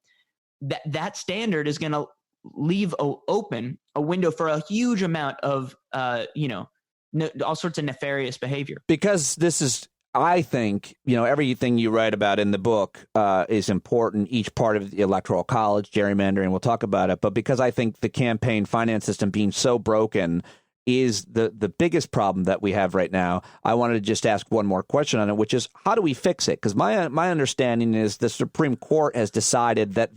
that standard is going to leave open a window for a huge amount of, all sorts of nefarious behavior. Because this is, I think, everything you write about in the book is important. Each part of the Electoral College, gerrymandering, we'll talk about it. But because I think the campaign finance system being so broken is the biggest problem that we have right now, I wanted to just ask one more question on it, which is, how do we fix it? Because my understanding is the Supreme Court has decided that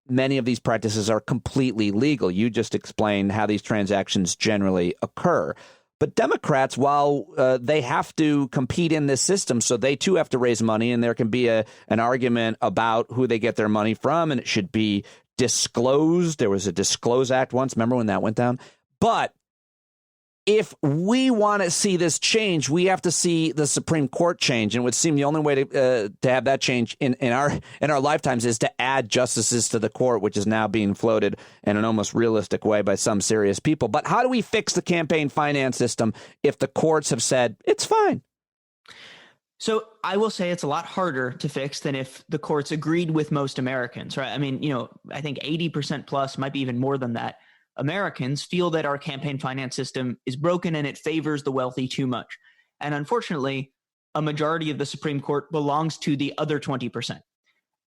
many of these practices are completely legal. You just explained how these transactions generally occur. But Democrats, while they have to compete in this system, so they too have to raise money, and there can be an argument about who they get their money from, and it should be disclosed. There was a Disclose Act once. Remember when that went down? But if we want to see this change, we have to see the Supreme Court change. And it would seem the only way to have that change in our lifetimes is to add justices to the court, which is now being floated in an almost realistic way by some serious people. But how do we fix the campaign finance system if the courts have said it's fine? So I will say it's a lot harder to fix than if the courts agreed with most Americans, right? I mean, I think 80% plus, might be even more than that, Americans feel that our campaign finance system is broken and it favors the wealthy too much. And unfortunately, a majority of the Supreme Court belongs to the other 20%.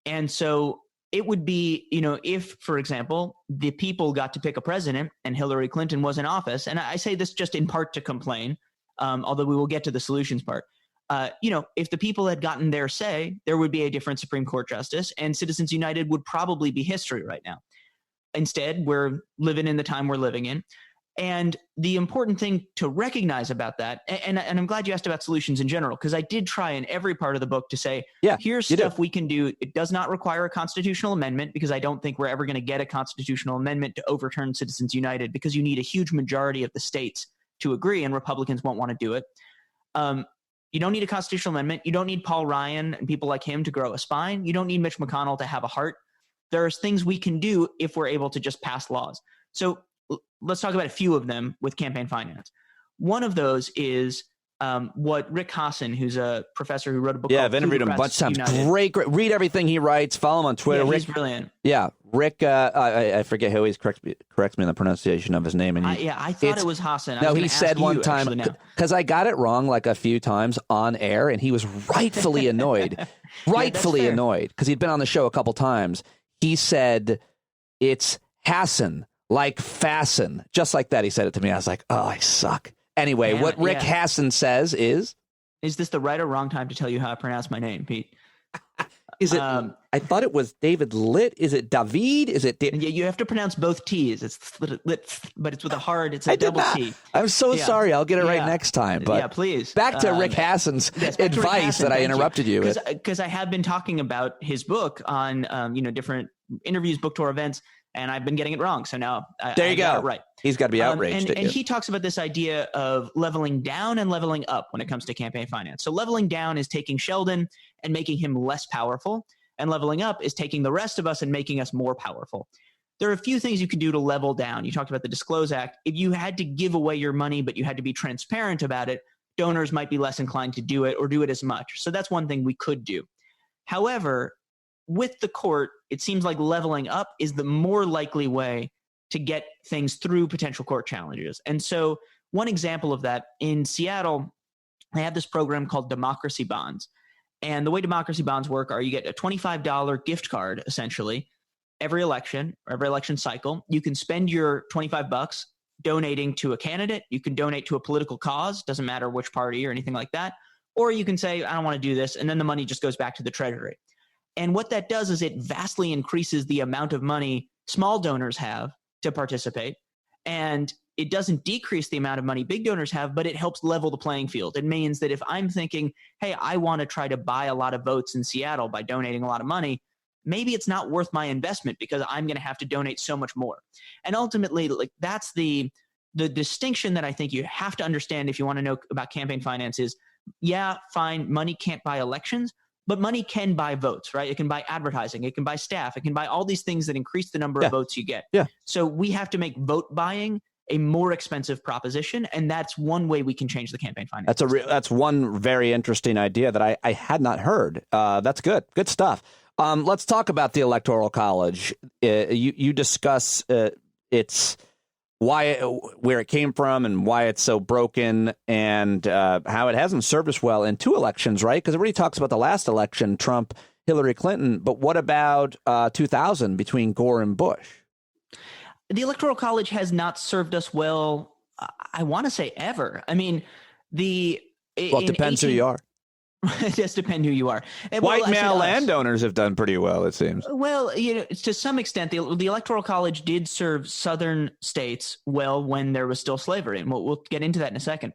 And so it would be, if, for example, the people got to pick a president and Hillary Clinton was in office, and I say this just in part to complain, although we will get to the solutions part. If the people had gotten their say, there would be a different Supreme Court justice, and Citizens United would probably be history right now. Instead, we're living in the time we're living in. And the important thing to recognize about that, and I'm glad you asked about solutions in general, because I did try in every part of the book to say, here's stuff we can do. It does not require a constitutional amendment, because I don't think we're ever going to get a constitutional amendment to overturn Citizens United, because you need a huge majority of the states to agree, and Republicans won't want to do it. You don't need a constitutional amendment. You don't need Paul Ryan and people like him to grow a spine. You don't need Mitch McConnell to have a heart. There's things we can do if we're able to just pass laws. So let's talk about a few of them with campaign finance. One of those is what Rick Hasen, who's a professor who wrote a book called I've interviewed him a bunch of times. Great. Read everything he writes. Follow him on Twitter. Yeah, he's brilliant. Yeah. Rick, I forget how he corrects me on the pronunciation of his name. And I thought it was Hasen. No, he said one time, because I got it wrong like a few times on air, and he was rightfully annoyed. Annoyed, because he'd been on the show a couple times. He said, it's Hasen, like fasten. Just like that, he said it to me. I was like, oh, I suck. Anyway, what Rick Hasen says is... Is this the right or wrong time to tell you how I pronounce my name, Pete? Is it? I thought it was David Litt. Is it David? Is it? Yeah, you have to pronounce both T's. It's Litt, but it's with a hard. It's a double T. I'm so sorry. I'll get it right next time. But yeah, please. Back to Rick Hassen's advice that I interrupted you with. Because I have been talking about his book on different interviews, book tour events, and I've been getting it wrong. So now there you go. Got it right. He's got to be outraged. And he talks about this idea of leveling down and leveling up when it comes to campaign finance. So leveling down is taking Sheldon and making him less powerful. And leveling up is taking the rest of us and making us more powerful. There are a few things you could do to level down. You talked about the Disclose Act. If you had to give away your money, but you had to be transparent about it, donors might be less inclined to do it or do it as much. So that's one thing we could do. However, with the court, it seems like leveling up is the more likely way to get things through potential court challenges. And so one example of that, in Seattle, they have this program called Democracy Bonds. And the way democracy bonds work are you get a $25 gift card, essentially, every election cycle. You can spend your $25 donating to a candidate. You can donate to a political cause, doesn't matter which party or anything like that. Or you can say, I don't want to do this, and then the money just goes back to the treasury. And what that does is it vastly increases the amount of money small donors have to participate. And it doesn't decrease the amount of money big donors have, but it helps level the playing field. It means that if I'm thinking, hey, I want to try to buy a lot of votes in Seattle by donating a lot of money, maybe it's not worth my investment because I'm going to have to donate so much more. And ultimately, like, that's the distinction that I think you have to understand if you want to know about campaign finance is, yeah, fine, money can't buy elections, but money can buy votes, right? It can buy advertising. It can buy staff. It can buy all these things that increase the number of votes you get. Yeah. So we have to make vote buying a more expensive proposition, and that's one way we can change the campaign finance. That's one very interesting idea that I had not heard. That's good stuff. Let's talk about the Electoral College. You discuss its where it came from and why it's so broken, and how it hasn't served us well in two elections, right? Because everybody talks about the last election, Trump, Hillary Clinton, but what about 2000 between Gore and Bush? The Electoral College has not served us well, I want to say ever. I mean, it depends who you are. It does depend who you are. White male landowners have done pretty well, it seems. Well, to some extent, the Electoral College did serve southern states well when there was still slavery, and we'll get into that in a second.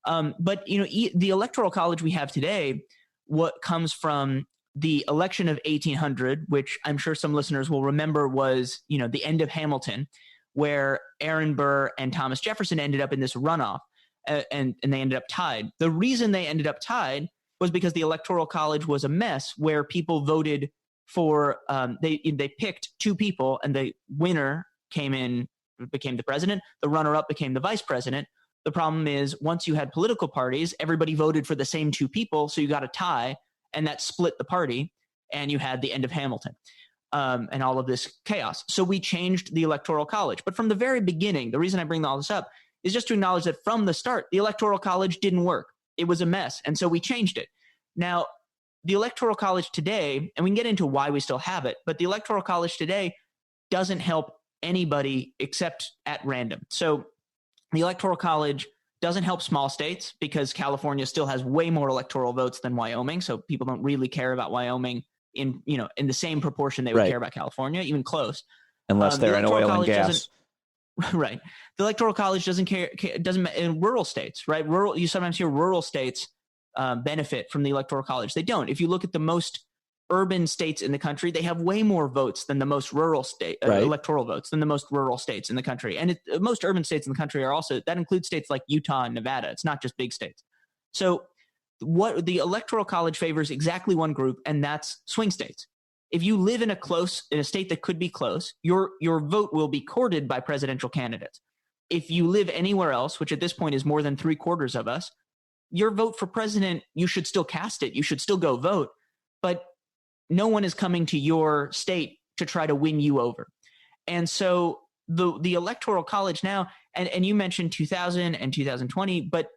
But the Electoral College we have today, what comes from the election of 1800, which I'm sure some listeners will remember was, the end of Hamilton, where Aaron Burr and Thomas Jefferson ended up in this runoff, and they ended up tied. The reason they ended up tied was because the Electoral College was a mess, where people voted for they picked two people, and the winner became the president. The runner-up became the vice president. The problem is, once you had political parties, everybody voted for the same two people, so you got a tie. And that split the party, and you had the end of Hamilton and all of this chaos. So we changed the Electoral College. But from the very beginning, the reason I bring all this up is just to acknowledge that from the start, the Electoral College didn't work. It was a mess, and so we changed it. Now, the Electoral College today, and we can get into why we still have it, but the Electoral College today doesn't help anybody except at random. So the Electoral College doesn't help small states because California still has way more electoral votes than Wyoming. So people don't really care about Wyoming in the same proportion they would care about California, even close. Unless they're in oil and gas. Right. The Electoral College doesn't care, doesn't in rural states, right? You sometimes hear rural states benefit from the Electoral College. They don't. If you look at the most urban states in the country, they have way more votes than the most rural state electoral votes than the most rural states in the country. And most urban states in the country are also, that includes states like Utah and Nevada. It's not just big states. So what the Electoral College favors exactly one group, and that's swing states. If you live in a state that could be close, your vote will be courted by presidential candidates. If you live anywhere else, which at this point is more than 3/4 of us, your vote for president, you should still cast it. You should still go vote. But no one is coming to your state to try to win you over. And so the Electoral College now, and you mentioned 2000 and 2020, but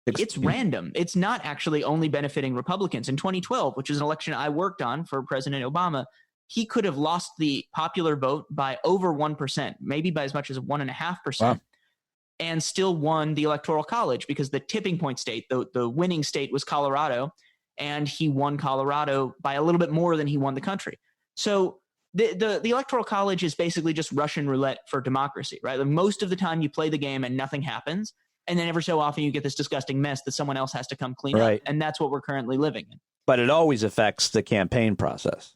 it's random. It's not actually only benefiting Republicans. In 2012, which is an election I worked on for President Obama, he could have lost the popular vote by over 1%, maybe by as much as 1.5%. Wow. and still won the Electoral College because the tipping point state, the winning state, was Colorado, and he won Colorado by a little bit more than he won the country. So the Electoral College is basically just Russian roulette for democracy, right? Like most of the time you play the game and nothing happens, and then every so often you get this disgusting mess that someone else has to come clean up, and that's what we're currently living in. But it always affects the campaign process.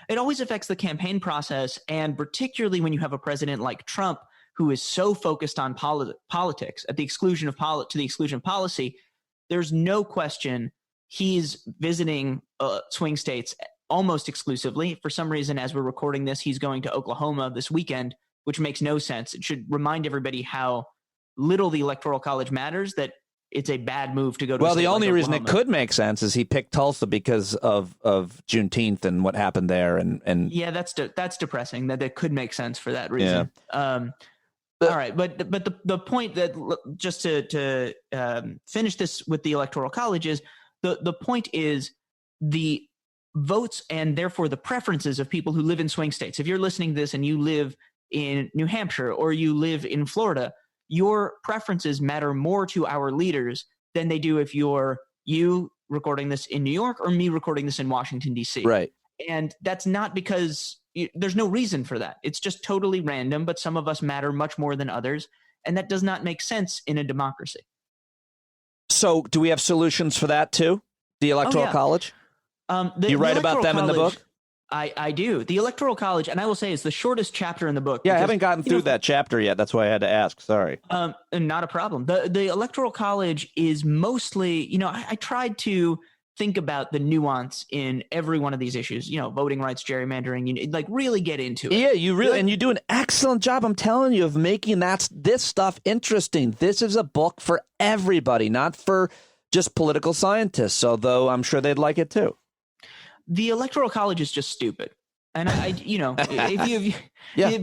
It always affects the campaign process, and particularly when you have a president like Trump who is so focused on politics at the exclusion of to the exclusion of policy. There's no question he's visiting swing states almost exclusively. For some reason, as we're recording this, he's going to Oklahoma this weekend, which makes no sense. It should remind everybody how little the Electoral College matters, that it's a bad move to go to. Well, the only reason it could make sense is he picked Tulsa because of Juneteenth and what happened there, and yeah, that's depressing. That could make sense for that reason. Yeah. All right, but the point that, just to finish this with the Electoral College, is the point is the votes and therefore the preferences of people who live in swing states. If you're listening to this and you live in New Hampshire or you live in Florida, your preferences matter more to our leaders than they do if you recording this in New York or me recording this in Washington, D.C. Right. And that's not because there's no reason for that. It's just totally random, but some of us matter much more than others, and that does not make sense in a democracy. So do we have solutions for that too? The Electoral College? You write about them in the book? I do. The Electoral College, and I will say, is the shortest chapter in the book. Yeah, I haven't gotten through that chapter yet. That's why I had to ask. Sorry. Not a problem. The Electoral College is mostly, I tried to think about the nuance in every one of these issues, voting rights, gerrymandering, like really get into it. Yeah, you really, and you do an excellent job, I'm telling you, of making this stuff interesting. This is a book for everybody, not for just political scientists, although I'm sure they'd like it too. The Electoral College is just stupid. And if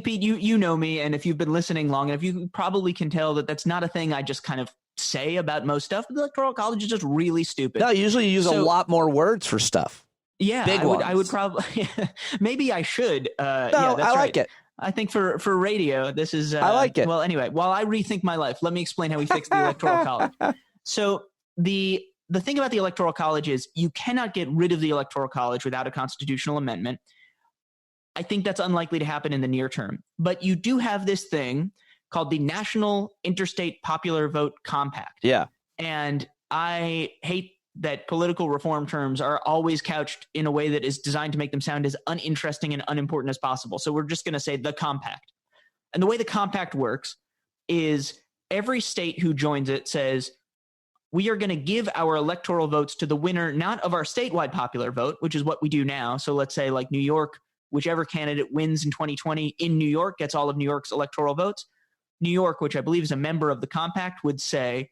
Pete, you know me, and if you've been listening long enough, you probably can tell that that's not a thing I just kind of say about most stuff. The Electoral College is just really stupid. No, usually you use a lot more words for stuff. Yeah, I would probably, maybe I should. I like it. I think for radio, this is. I like it. Well, anyway, while I rethink my life, let me explain how we fix the Electoral College. So the thing about the Electoral College is you cannot get rid of the Electoral College without a constitutional amendment. I think that's unlikely to happen in the near term. But you do have this thing called the National Interstate Popular Vote Compact. Yeah. And I hate that political reform terms are always couched in a way that is designed to make them sound as uninteresting and unimportant as possible. So we're just going to say the compact. And the way the compact works is every state who joins it says, we are going to give our electoral votes to the winner, not of our statewide popular vote, which is what we do now. So let's say like New York, whichever candidate wins in 2020 in New York gets all of New York's electoral votes. New York, which I believe is a member of the compact, would say,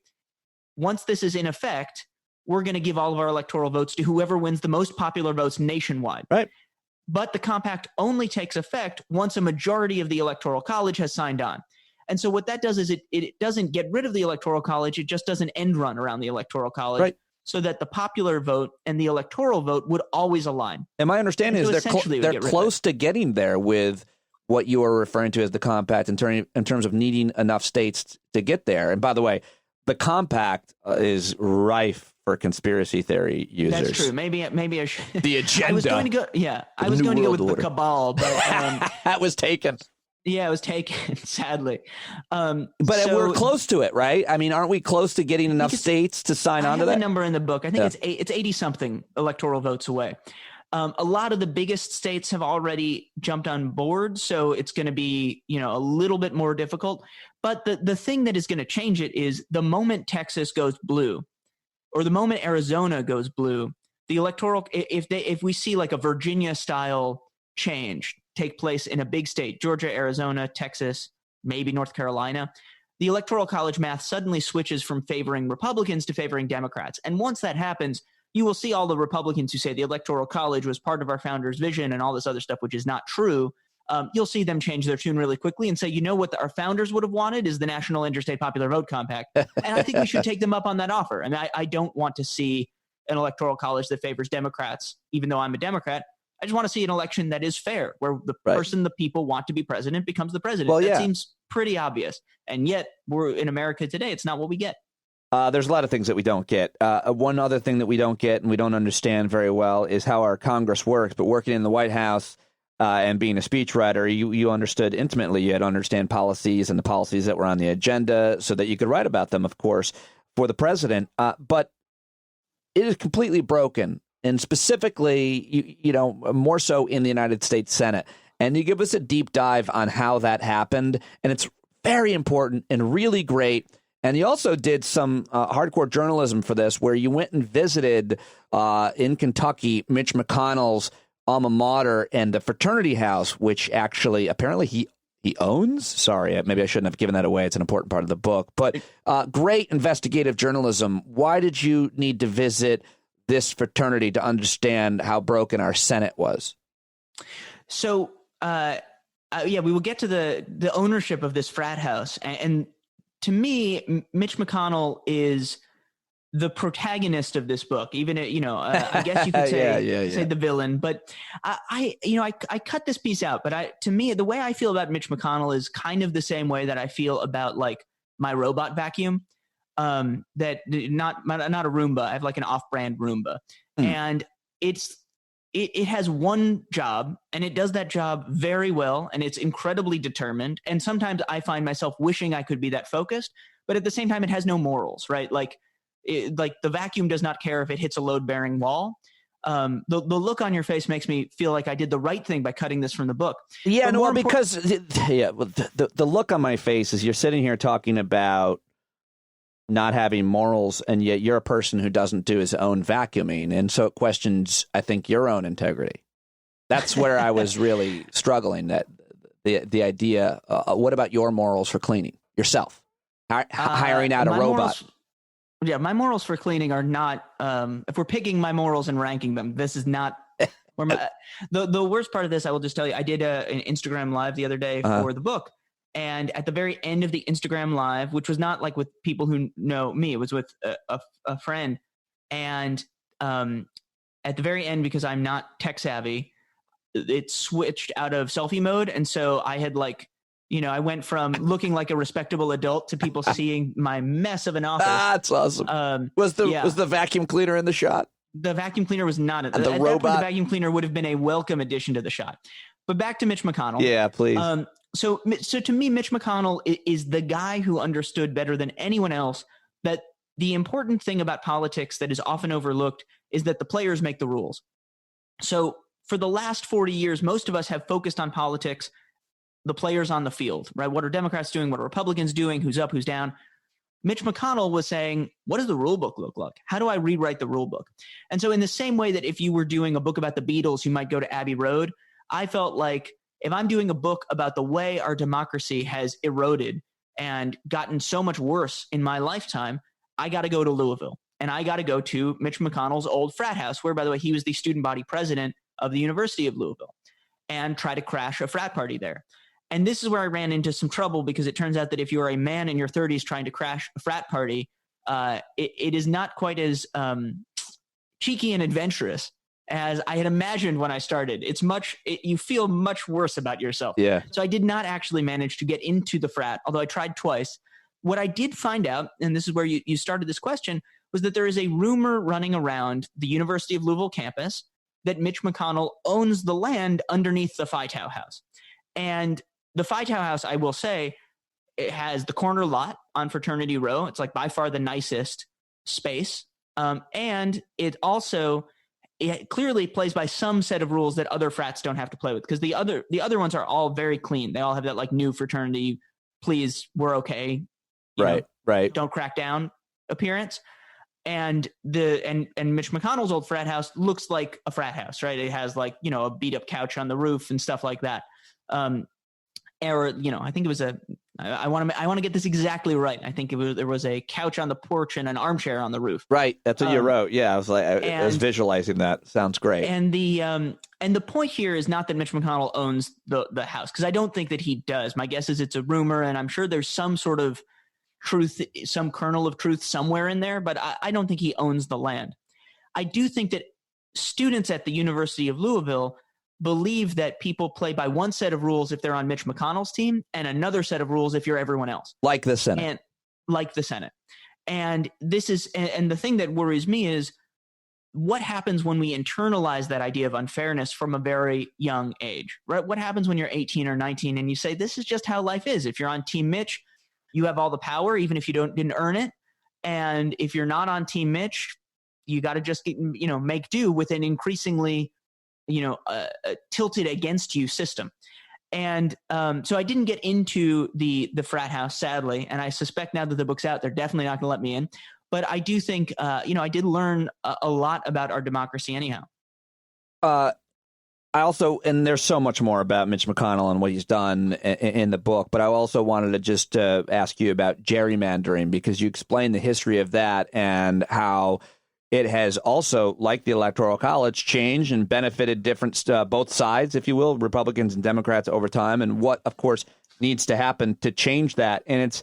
once this is in effect, we're going to give all of our electoral votes to whoever wins the most popular votes nationwide. Right. But the compact only takes effect once a majority of the Electoral College has signed on. And so what that does is it doesn't get rid of the Electoral College. It just does an end run around the Electoral College. Right. So that the popular vote and the electoral vote would always align. And my understanding is they're close to getting there with what you are referring to as the compact in terms of needing enough states to get there. And by the way, the compact is rife for conspiracy theory users. That's true. Maybe I should. The agenda. I was going to go. Yeah, I was going to go with the cabal, but that was taken. Yeah, it was taken, sadly. But we're close to it, right? I mean, aren't we close to getting enough states to sign on to that? I have a number in the book. I think it's 80-something electoral votes away. A lot of the biggest states have already jumped on board, so it's going to be, a little bit more difficult. But the thing that is going to change it is the moment Texas goes blue, or the moment Arizona goes blue, the electoral, if we see like a Virginia-style change take place in a big state, Georgia, Arizona, Texas, maybe North Carolina, the Electoral College math suddenly switches from favoring Republicans to favoring Democrats. And once that happens, you will see all the Republicans who say the Electoral College was part of our founders' vision and all this other stuff, which is not true. You'll see them change their tune really quickly and say, what our founders would have wanted is the National Interstate Popular Vote Compact. And I think we should take them up on that offer. And I don't want to see an Electoral College that favors Democrats, even though I'm a Democrat. I just want to see an election that is fair, where the Right. person the people want to be president becomes the president. Well, that yeah. seems pretty obvious. And yet we're in America today. It's not what we get. There's a lot of things that we don't get. One other thing that we don't get and we don't understand very well is how our Congress works. But working in the White House and being a speechwriter, you understood intimately. You had to understand policies and the policies that were on the agenda so that you could write about them, of course, for the president. But it is completely broken, and specifically, more so in the United States Senate. And you give us a deep dive on how that happened, and it's very important and really great. And you also did some hardcore journalism for this, where you went and visited in Kentucky Mitch McConnell's alma mater and the fraternity house, which actually apparently he owns. Sorry, maybe I shouldn't have given that away. It's an important part of the book. But great investigative journalism. Why did you need to visit this fraternity to understand how broken our Senate was? So, we will get to the ownership of this frat house. And to me, Mitch McConnell is the protagonist of this book. Even, I guess you could say say the villain. But I cut this piece out. But to me, the way I feel about Mitch McConnell is kind of the same way that I feel about like my robot vacuum. That not a Roomba. I have like an off-brand Roomba, and it has one job, and it does that job very well, and it's incredibly determined. And sometimes I find myself wishing I could be that focused, but at the same time, it has no morals, right? Like the vacuum does not care if it hits a load-bearing wall. The look on your face makes me feel like I did the right thing by cutting this from the book. Yeah, because the look on my face is you're sitting here talking about not having morals, and yet you're a person who doesn't do his own vacuuming, and so it questions, I think, your own integrity. That's where I was really struggling. That the idea. What about your morals for cleaning yourself? Hiring out a robot. My morals for cleaning are not. If we're picking my morals and ranking them, this is not. The worst part of this, I will just tell you, I did an Instagram live the other day for the book. And at the very end of the Instagram live, which was not like with people who know me, it was with a friend. And at the very end, because I'm not tech savvy, it switched out of selfie mode. And so I had I went from looking like a respectable adult to people seeing my mess of an office. That's awesome. Was the vacuum cleaner in the shot? The vacuum cleaner was not. And the robot? That point, the vacuum cleaner would have been a welcome addition to the shot. But back to Mitch McConnell. Yeah, please. So to me, Mitch McConnell is the guy who understood better than anyone else that the important thing about politics that is often overlooked is that the players make the rules. So for the last 40 years, most of us have focused on politics, the players on the field, right? What are Democrats doing? What are Republicans doing? Who's up? Who's down? Mitch McConnell was saying, what does the rule book look like? How do I rewrite the rule book? And so in the same way that if you were doing a book about the Beatles, you might go to Abbey Road, I felt like if I'm doing a book about the way our democracy has eroded and gotten so much worse in my lifetime, I got to go to Louisville, and I got to go to Mitch McConnell's old frat house, where, by the way, he was the student body president of the University of Louisville, and try to crash a frat party there. And this is where I ran into some trouble, because it turns out that if you are a man in your 30s trying to crash a frat party, it is not quite as cheeky and adventurous as I had imagined when I started. You feel much worse about yourself. Yeah. So I did not actually manage to get into the frat, although I tried twice. What I did find out, and this is where you started this question, was that there is a rumor running around the University of Louisville campus that Mitch McConnell owns the land underneath the Fytow House. And the Fytow House, I will say, it has the corner lot on Fraternity Row. It's like by far the nicest space. And it also... it clearly plays by some set of rules that other frats don't have to play with, because the other ones are all very clean. They all have that like new fraternity, please, we're okay, right, don't crack down appearance. And Mitch McConnell's old frat house looks like a frat house, right? It has like a beat up couch on the roof and stuff like that. I think it was I want to get this exactly right. I think there was a couch on the porch and an armchair on the roof. Right. That's what you wrote. Yeah. I was like, I was visualizing that. Sounds great. And the point here is not that Mitch McConnell owns the house, because I don't think that he does. My guess is it's a rumor, and I'm sure there's some sort of truth, some kernel of truth somewhere in there, but I don't think he owns the land. I do think that students at the University of Louisville believe that people play by one set of rules if they're on Mitch McConnell's team and another set of rules if you're everyone else. Like the Senate. And like the Senate. And this is, and the thing that worries me is what happens when we internalize that idea of unfairness from a very young age, right? What happens when you're 18 or 19 and you say, this is just how life is. If you're on Team Mitch, you have all the power, even if you didn't earn it. And if you're not on Team Mitch, you got to just, make do with an increasingly, tilted against you system. And so I didn't get into the frat house, sadly, and I suspect now that the book's out, they're definitely not going to let me in. But I do think, I did learn a lot about our democracy anyhow. I also, and there's so much more about Mitch McConnell and what he's done in the book, but I also wanted to just ask you about gerrymandering, because you explained the history of that and how it has also, like the Electoral College, changed and benefited different both sides, if you will, Republicans and Democrats over time, and what, of course, needs to happen to change that. And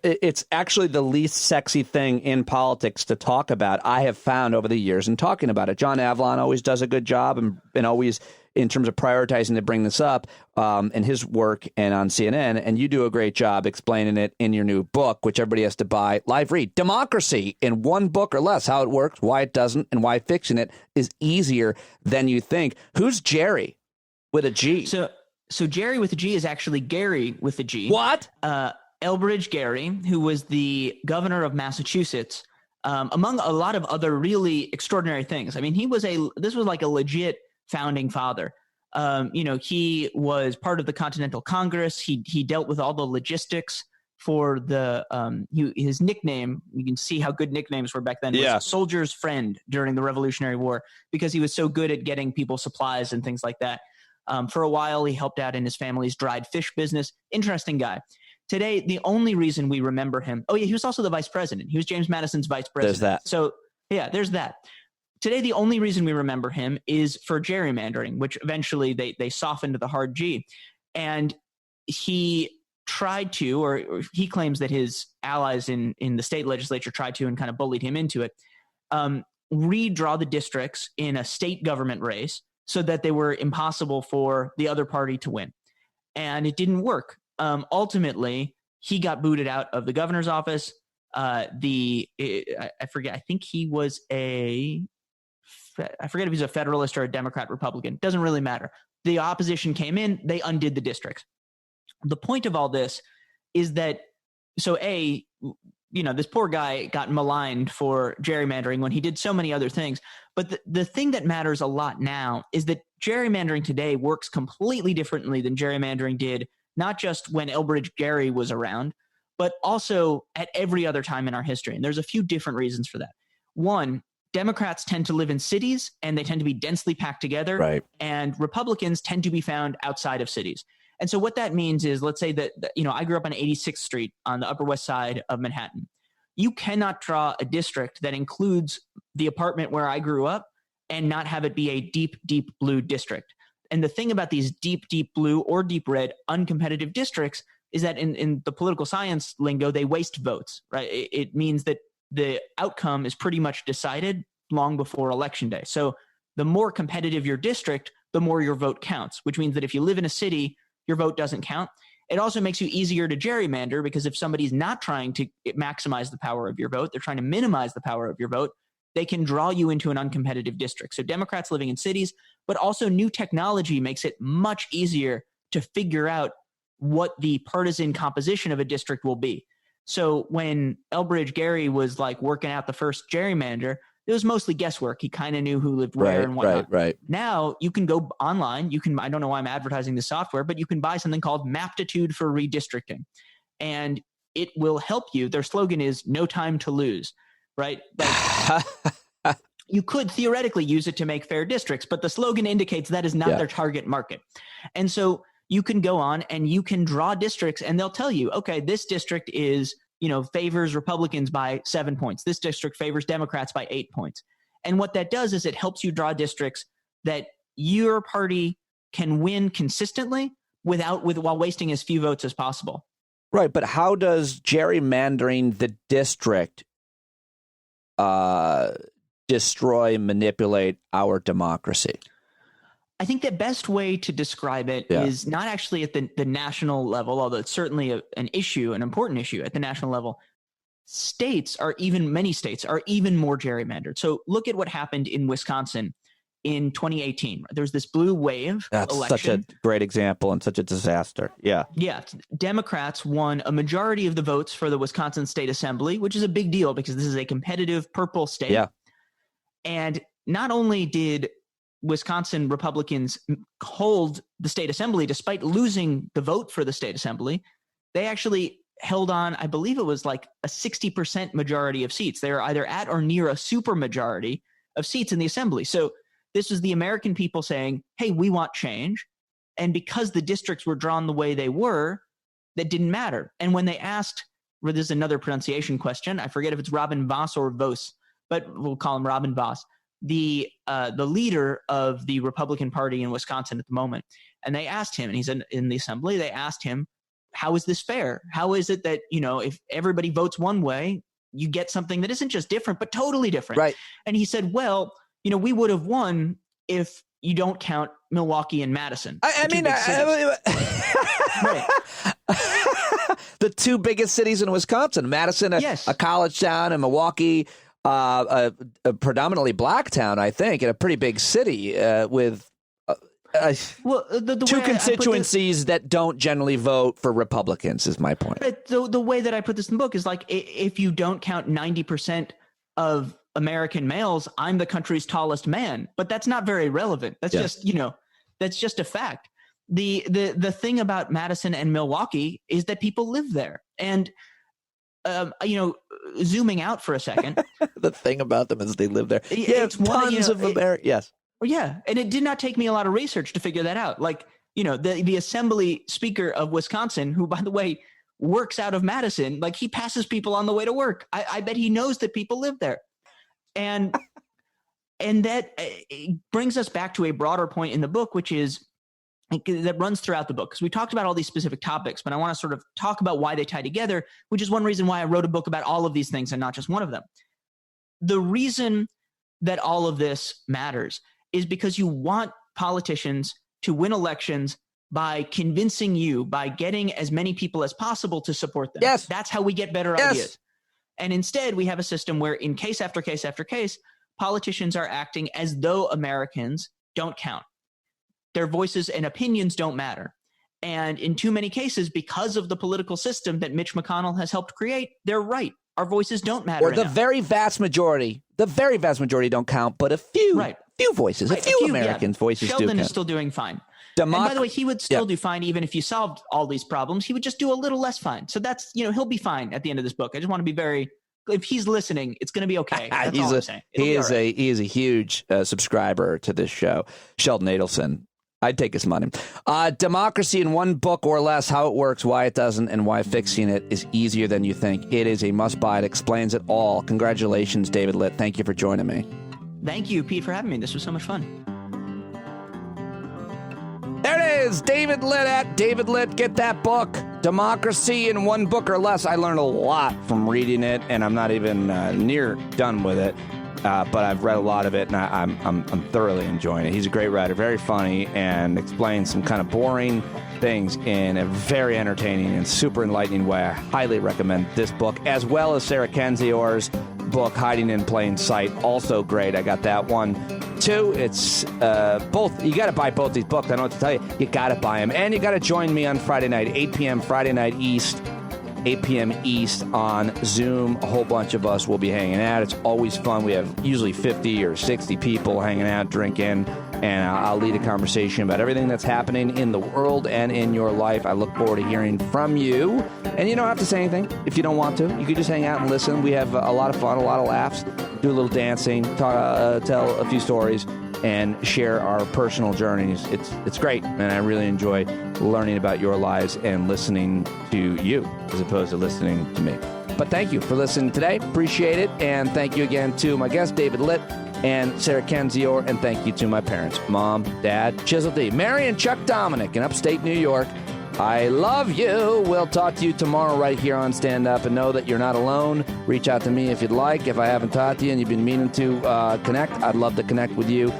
it's actually the least sexy thing in politics to talk about, I have found over the years in talking about it. John Avlon always does a good job and always, in terms of prioritizing to bring this up in his work and on CNN, and you do a great job explaining it in your new book, which everybody has to buy. Live read, Democracy in one book or less, how it works, why it doesn't, and why fixing it is easier than you think. Who's Jerry with a G? So Jerry with a G is actually Gary with a G. What? Elbridge Gerry, who was the governor of Massachusetts, among a lot of other really extraordinary things. I mean, this was like a legit founding father. He was part of the Continental Congress. He dealt with all the logistics for his nickname. You can see how good nicknames were back then. Yeah. Was Soldier's Friend during the Revolutionary War, because he was so good at getting people supplies and things like that. For a while, he helped out in his family's dried fish business. Interesting guy. Today, the only reason we remember him, he was also the vice president. He was James Madison's vice president. There's that. So, yeah, there's that. Today, the only reason we remember him is for gerrymandering, which eventually they softened the hard G. And he tried to, or he claims that his allies in the state legislature tried to and kind of bullied him into it, redraw the districts in a state government race so that they were impossible for the other party to win. And it didn't work. Ultimately, he got booted out of the governor's office. I forget. I think he was I forget if he's a Federalist or a Democrat Republican. Doesn't really matter. The opposition came in. They undid the districts. The point of all this is that, this poor guy got maligned for gerrymandering when he did so many other things. But the thing that matters a lot now is that gerrymandering today works completely differently than gerrymandering did, not just when Elbridge Gerry was around, but also at every other time in our history. And there's a few different reasons for that. One, Democrats tend to live in cities and they tend to be densely packed together. Right. And Republicans tend to be found outside of cities. And so what that means is, let's say that I grew up on 86th Street on the Upper West Side of Manhattan. You cannot draw a district that includes the apartment where I grew up and not have it be a deep, deep blue district. And the thing about these deep, deep blue or deep red uncompetitive districts is that in the political science lingo, they waste votes, right? It means that the outcome is pretty much decided long before election day. So the more competitive your district, the more your vote counts, which means that if you live in a city, your vote doesn't count. It also makes you easier to gerrymander, because if somebody's not trying to maximize the power of your vote, they're trying to minimize the power of your vote, they can draw you into an uncompetitive district. So Democrats living in cities, but also new technology makes it much easier to figure out what the partisan composition of a district will be. So when Elbridge Gerry was working out the first gerrymander, it was mostly guesswork. He kind of knew who lived where and whatnot. Right. Now you can go online. I don't know why I'm advertising the software, but you can buy something called Maptitude for Redistricting, and it will help you. Their slogan is "No time to lose." Right? You could theoretically use it to make fair districts, but the slogan indicates that is not their target market. And so you can go on and you can draw districts, and they'll tell you, okay, this district is, favors Republicans by 7 points. This district favors Democrats by 8 points. And what that does is it helps you draw districts that your party can win consistently while wasting as few votes as possible. Right, but how does gerrymandering the district destroy, manipulate our democracy? I think the best way to describe it is not actually at the national level, although it's certainly an issue, an important issue at the national level. Many states are even more gerrymandered. So look at what happened in Wisconsin in 2018. There was this blue wave election. That's such a great example and such a disaster. Yeah. Yeah. Democrats won a majority of the votes for the Wisconsin State Assembly, which is a big deal because this is a competitive purple state. Yeah. And not only did Wisconsin Republicans hold the state assembly despite losing the vote for the state assembly, they actually held on, I believe it was like a 60% majority of seats. They were either at or near a super majority of seats in the assembly. So this was the American people saying, hey, we want change. And because the districts were drawn the way they were, that didn't matter. And when they asked, well, there's another pronunciation question. I forget if it's Robin Voss or Vos, but we'll call him Robin Voss, the leader of the Republican Party in Wisconsin at the moment. And they asked him, and he's in the assembly, they asked him, how is this fair? How is it that, if everybody votes one way, you get something that isn't just different, but totally different? Right. And he said, well, we would have won if you don't count Milwaukee and Madison. Right. The two biggest cities in Wisconsin, Madison, a college town, and Milwaukee, a predominantly black town, I think, and a pretty big city with the two constituencies that don't generally vote for Republicans is my point. But the way that I put this in the book is like, if you don't count 90% of American males, I'm the country's tallest man. But that's not very relevant. That's just, that's just a fact. The thing about Madison and Milwaukee is that people live there. And, zooming out for a second. The thing about them is they live there. It's tons of America. Yes. Yeah. And it did not take me a lot of research to figure that out. Like, the assembly speaker of Wisconsin, who, by the way, works out of Madison, like he passes people on the way to work. I bet he knows that people live there. And that brings us back to a broader point in the book, which is that runs throughout the book. Because we talked about all these specific topics, but I want to sort of talk about why they tie together, which is one reason why I wrote a book about all of these things and not just one of them. The reason that all of this matters is because you want politicians to win elections by convincing you, by getting as many people as possible to support them. Yes. That's how we get better ideas. And instead, we have a system where in case after case after case, politicians are acting as though Americans don't count. Their voices and opinions don't matter. And in too many cases, because of the political system that Mitch McConnell has helped create, they're right. Our voices don't matter. Or the very vast majority don't count, but a few voices, a few Americans' voices Sheldon do count. Is still doing fine. And by the way, he would still do fine even if you solved all these problems. He would just do a little less fine. So that's, he'll be fine at the end of this book. I just want to be if he's listening, it's going to be okay. That's all I'm saying. He is a huge subscriber to this show. Sheldon Adelson. I'd take his money. Democracy in one book or less, how it works, why it doesn't, and why fixing it is easier than you think. It is a must-buy. It explains it all. Congratulations, David Litt. Thank you for joining me. Thank you, Pete, for having me. This was so much fun. There it is, David Litt at David Litt. Get that book, Democracy in One Book or Less. I learned a lot from reading it, and I'm not even near done with it. But I've read a lot of it, and I'm thoroughly enjoying it. He's a great writer, very funny, and explains some kind of boring things in a very entertaining and super enlightening way. I highly recommend this book, as well as Sarah Kendzior's book, Hiding in Plain Sight. Also great. I got that one, too. It's both. You got to buy both these books. I don't know what to tell you. You got to buy them. And you got to join me on Friday night, 8 p.m. Friday night East. 8 p.m. East on Zoom. A whole bunch of us will be hanging out. It's always fun. We have usually 50 or 60 people hanging out, drinking, and I'll lead a conversation about everything that's happening in the world and in your life. I look forward to hearing from you. And you don't have to say anything if you don't want to. You can just hang out and listen. We have a lot of fun, a lot of laughs, do a little dancing, tell a few stories, and share our personal journeys. It's great, and I really enjoy learning about your lives and listening to you as opposed to listening to me. But thank you for listening today. Appreciate it, and thank you again to my guest, David Litt, and Sarah Kendzior, and thank you to my parents, Mom, Dad, Chisel D, Mary and Chuck Dominic in upstate New York. I love you. We'll talk to you tomorrow right here on Stand Up, and know that you're not alone. Reach out to me if you'd like. If I haven't talked to you and you've been meaning to connect, I'd love to connect with you.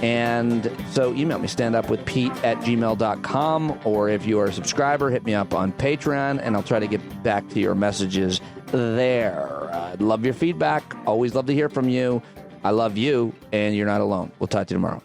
And so email me, standupwithpete@gmail.com, or if you are a subscriber, hit me up on Patreon, and I'll try to get back to your messages there. I'd love your feedback. Always love to hear from you. I love you, and you're not alone. We'll talk to you tomorrow.